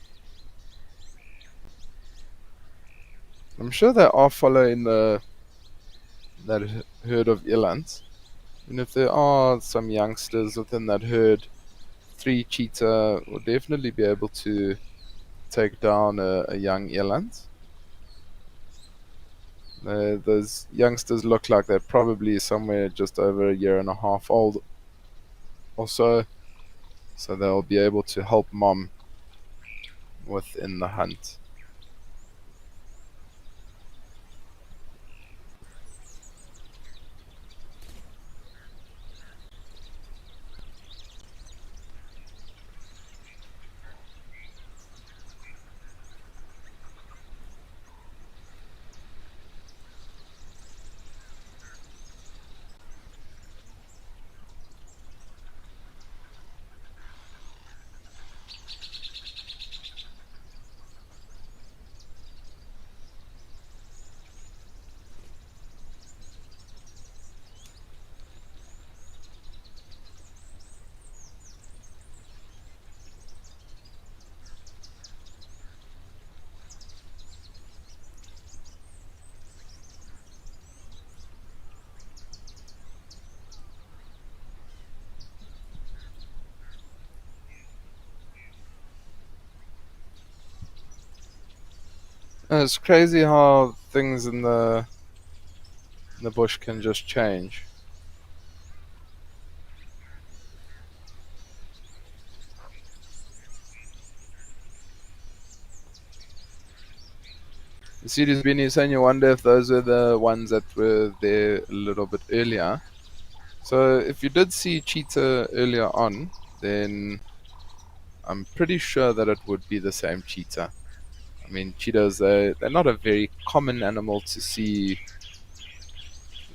A: I'm sure they are following that herd of elands. And if there are some youngsters within that herd, 3 cheetah will definitely be able to take down a young eland. Those youngsters look like they're probably somewhere just over a year and a half old or so, so they'll be able to help mom within the hunt. It's crazy how things in the bush can just change. You see these beanies and you wonder if those are the ones that were there a little bit earlier. So if you did see cheetah earlier on, then I'm pretty sure that it would be the same cheetah. I mean, cheetahs, they're not a very common animal to see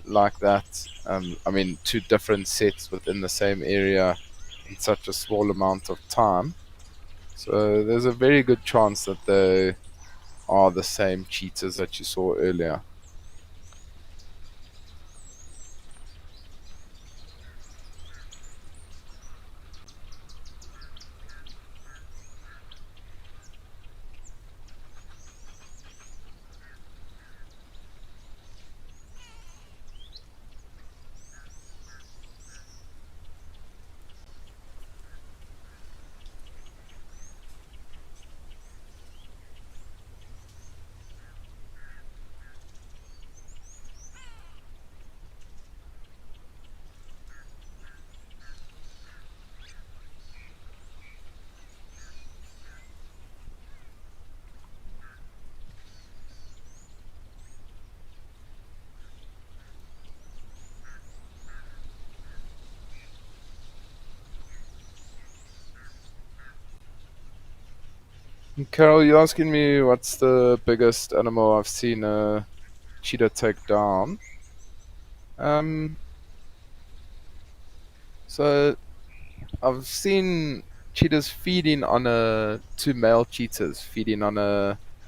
A: like that. I mean, 2 different sets within the same area in such a small amount of time. So there's a very good chance that they are the same cheetahs that you saw earlier. Carol, you're asking me what's the biggest animal I've seen a cheetah take down? Um, so I've seen cheetahs feeding on 2 male cheetahs feeding on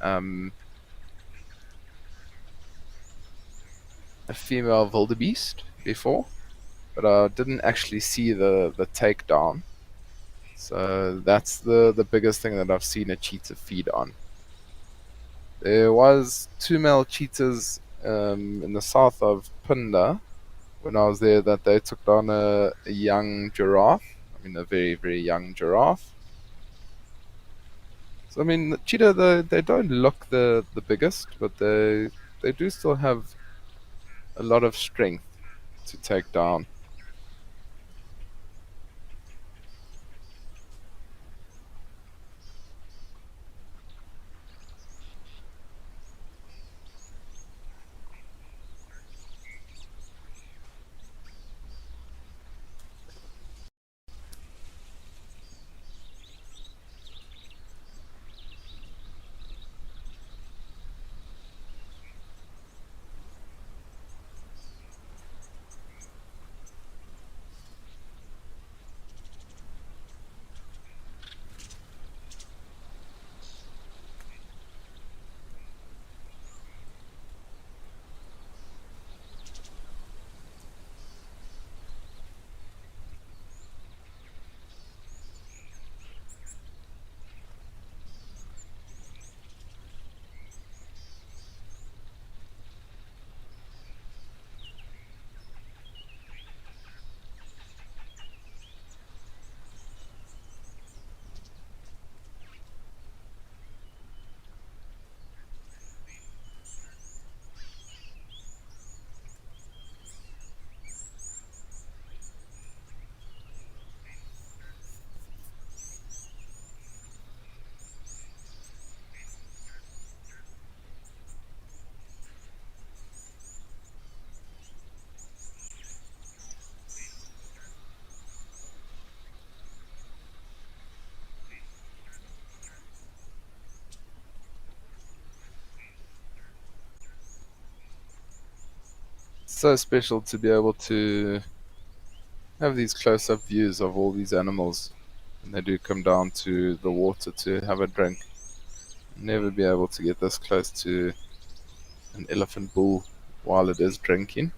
A: um, a female wildebeest before, but I didn't actually see the takedown. So that's the biggest thing that I've seen a cheetah feed on. There was 2 male cheetahs in the south of Punda when I was there that they took down a young giraffe. I mean, a very, very young giraffe. So I mean, the cheetah they don't look the biggest, but they do still have a lot of strength to take down. so special to be able to have these close-up views of all these animals when they do come down to the water to have a drink. Never be able to get this close to an elephant bull while it is drinking.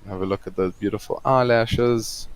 A: Have a look at those beautiful eyelashes.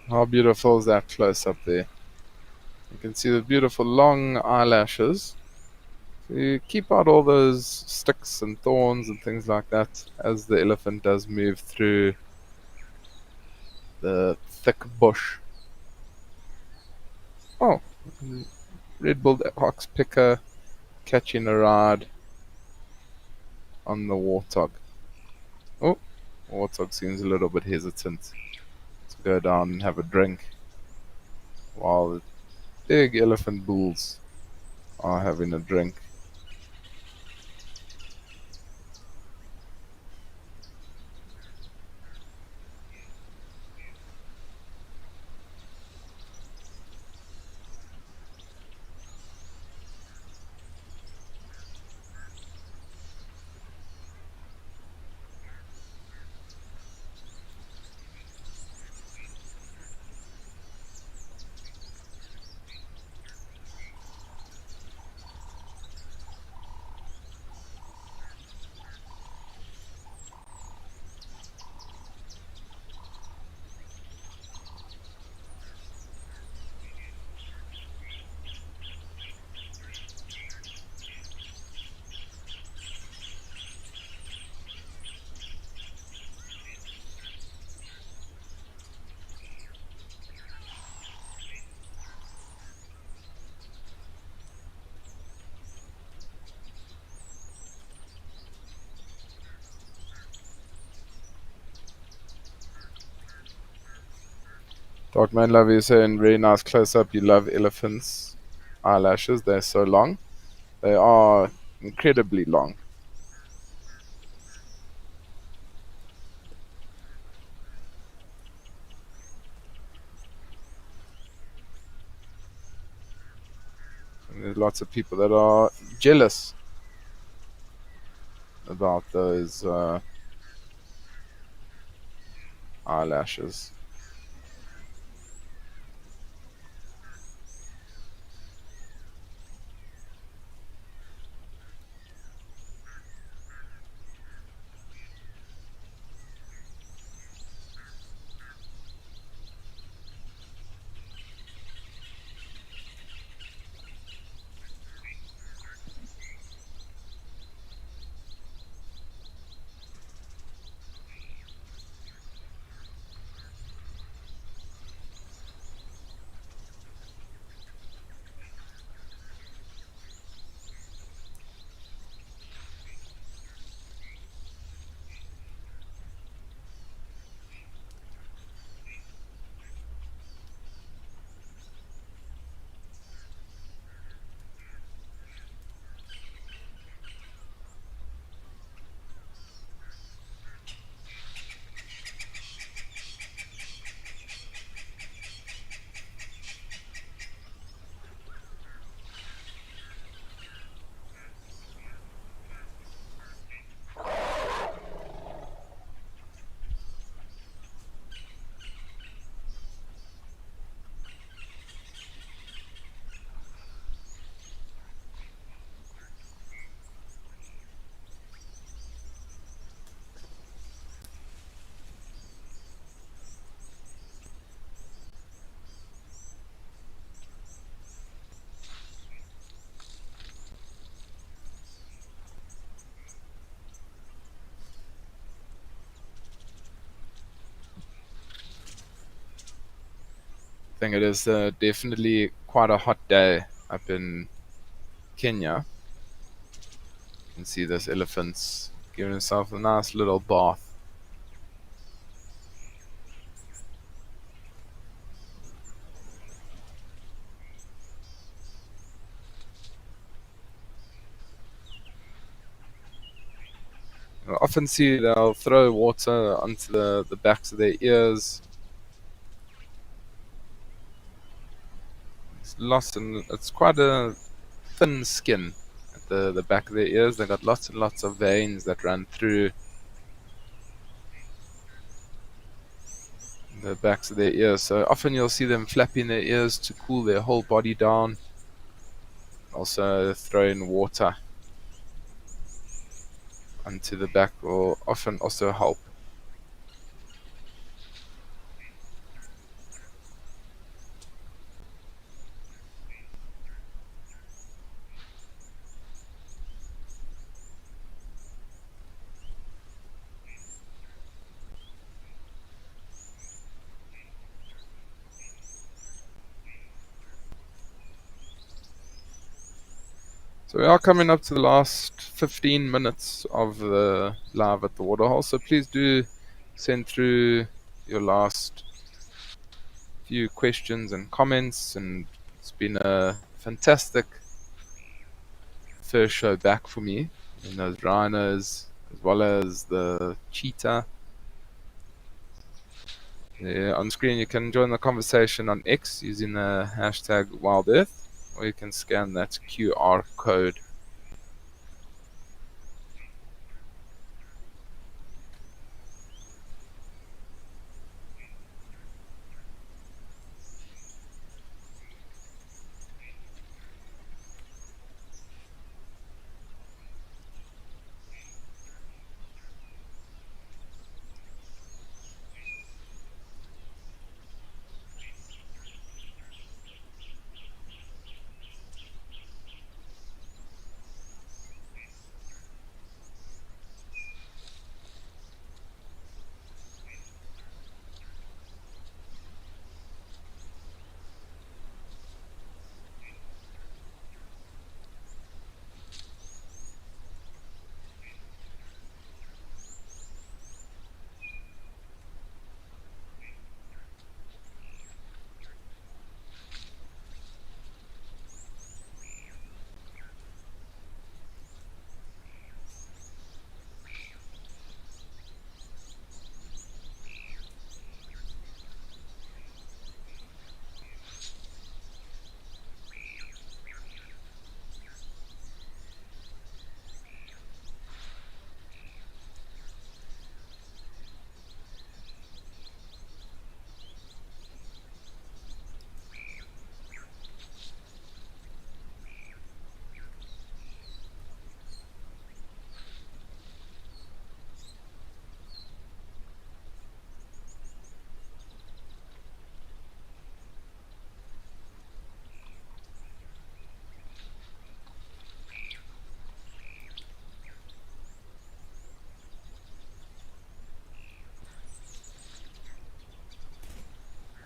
A: How beautiful is that close up there? You can see the beautiful long eyelashes. So you keep out all those sticks and thorns and things like that as the elephant does move through the thick bush. Oh, red-billed oxpecker catching a ride on the warthog. Oh, warthog seems a little bit hesitant to go down and have a drink while the big elephant bulls are having a drink. Dark Man Love is saying really nice close up. You love elephants' eyelashes. They're so long. They are incredibly long. And there's lots of people that are jealous about those eyelashes. think it is definitely quite a hot day up in Kenya. You can see this elephant's giving himself a nice little bath. I often see they'll throw water onto the backs of their ears. It's quite a thin skin at the back of their ears. They've got lots and lots of veins that run through the backs of their ears. So often you'll see them flapping their ears to cool their whole body down. Also throwing water onto the back will often also help. So we are coming up to the last 15 minutes of the live at the waterhole. So please do send through your last few questions and comments. And it's been a fantastic first show back for me. And those rhinos, as well as the cheetah. Yeah, on screen you can join the conversation on X using the hashtag WildEarth, or you can scan that QR code.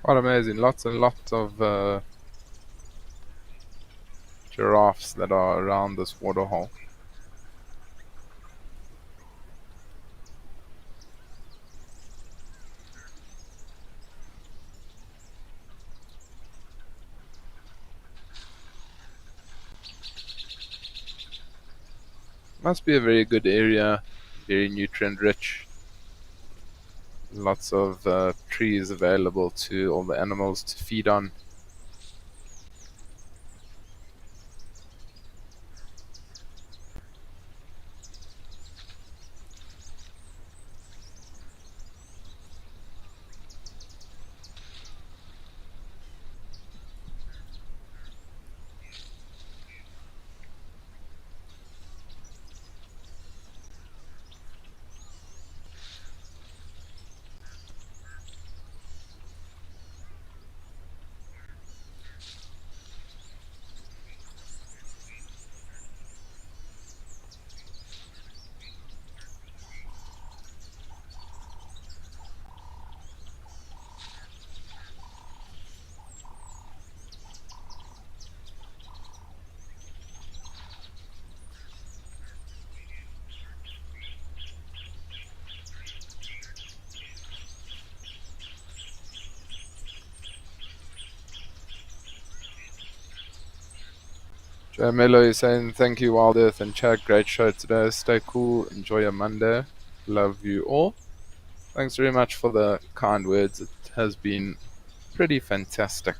A: Quite amazing. Lots and lots of giraffes that are around this waterhole. Must be a very good area, very nutrient rich. Lots of trees available to all the animals to feed on. Melo is saying thank you, Wild Earth and Chad. Great show today. Stay cool. Enjoy your Monday. Love you all. Thanks very much for the kind words. It has been pretty fantastic.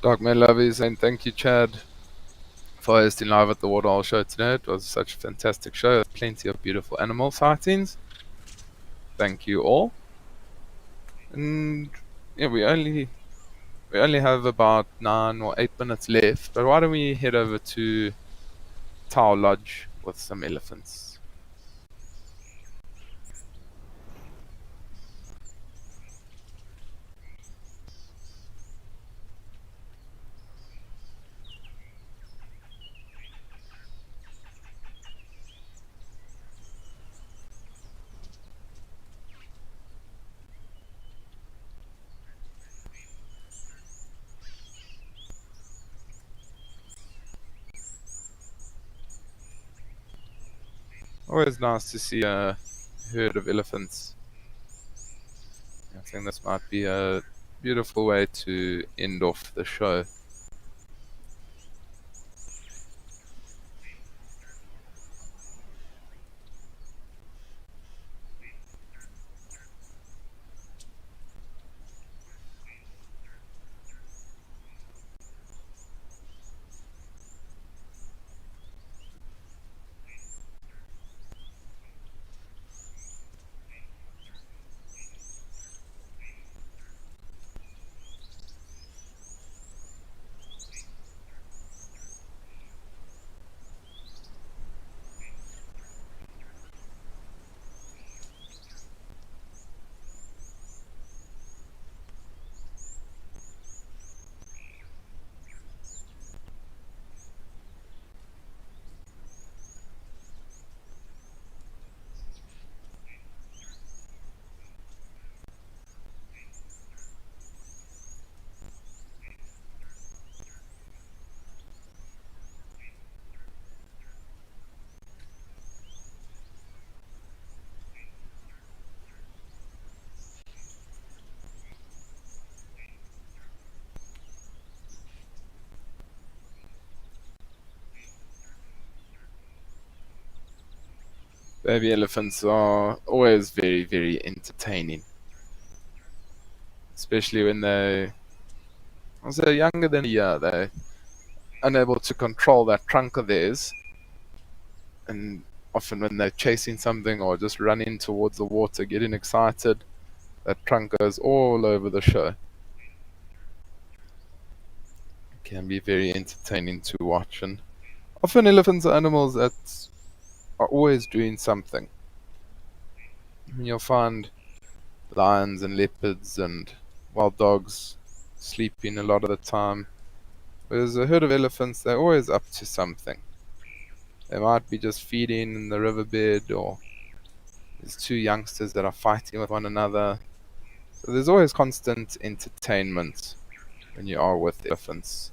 A: Dark Man Love is saying thank you, Chad, for hosting live at the Waterhole show today. It was such a fantastic show. Plenty of beautiful animal sightings. Thank you all. And yeah, we only have about 9 or 8 minutes left. But why don't we head over to Tau Lodge with some elephants? Always nice to see a herd of elephants. I think this might be a beautiful way to end off the show. Baby elephants are always very, very entertaining, especially when they're younger than a year. They're unable to control that trunk of theirs, and often when they're chasing something or just running towards the water, getting excited, that trunk goes all over the show. It can be very entertaining to watch, and often elephants are animals that are always doing something. You'll find lions and leopards and wild dogs sleeping a lot of the time. Whereas a herd of elephants, they're always up to something. They might be just feeding in the riverbed, or there's two youngsters that are fighting with one another. So there's always constant entertainment when you are with elephants.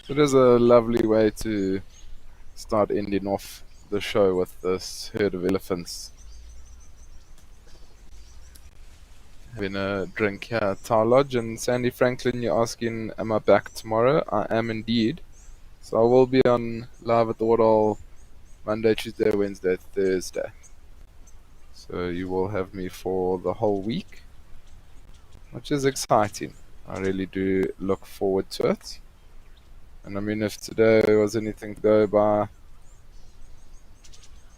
A: So it is a lovely way to start ending off the show with this herd of elephants. Having a drink here at Tower Lodge. And Sandy Franklin, you're asking, am I back tomorrow? I am indeed. So I will be on live at the Waterhole Monday, Tuesday, Wednesday, Thursday. So you will have me for the whole week, which is exciting. I really do look forward to it. And I mean, if today was anything to go by,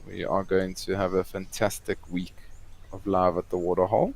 A: we are going to have a fantastic week of live at the Waterhole.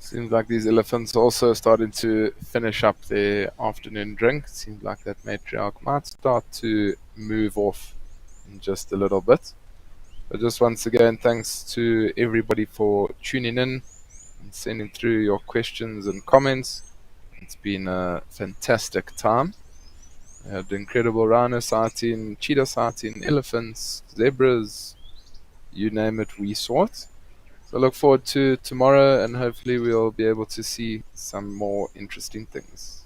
A: Seems like these elephants are also starting to finish up their afternoon drink. Seems like that matriarch might start to move off in just a little bit. But just once again, thanks to everybody for tuning in and sending through your questions and comments. It's been a fantastic time. We had incredible rhino sighting, cheetah sighting, elephants, zebras, you name it, we saw it. So I look forward to tomorrow, and hopefully we'll be able to see some more interesting things.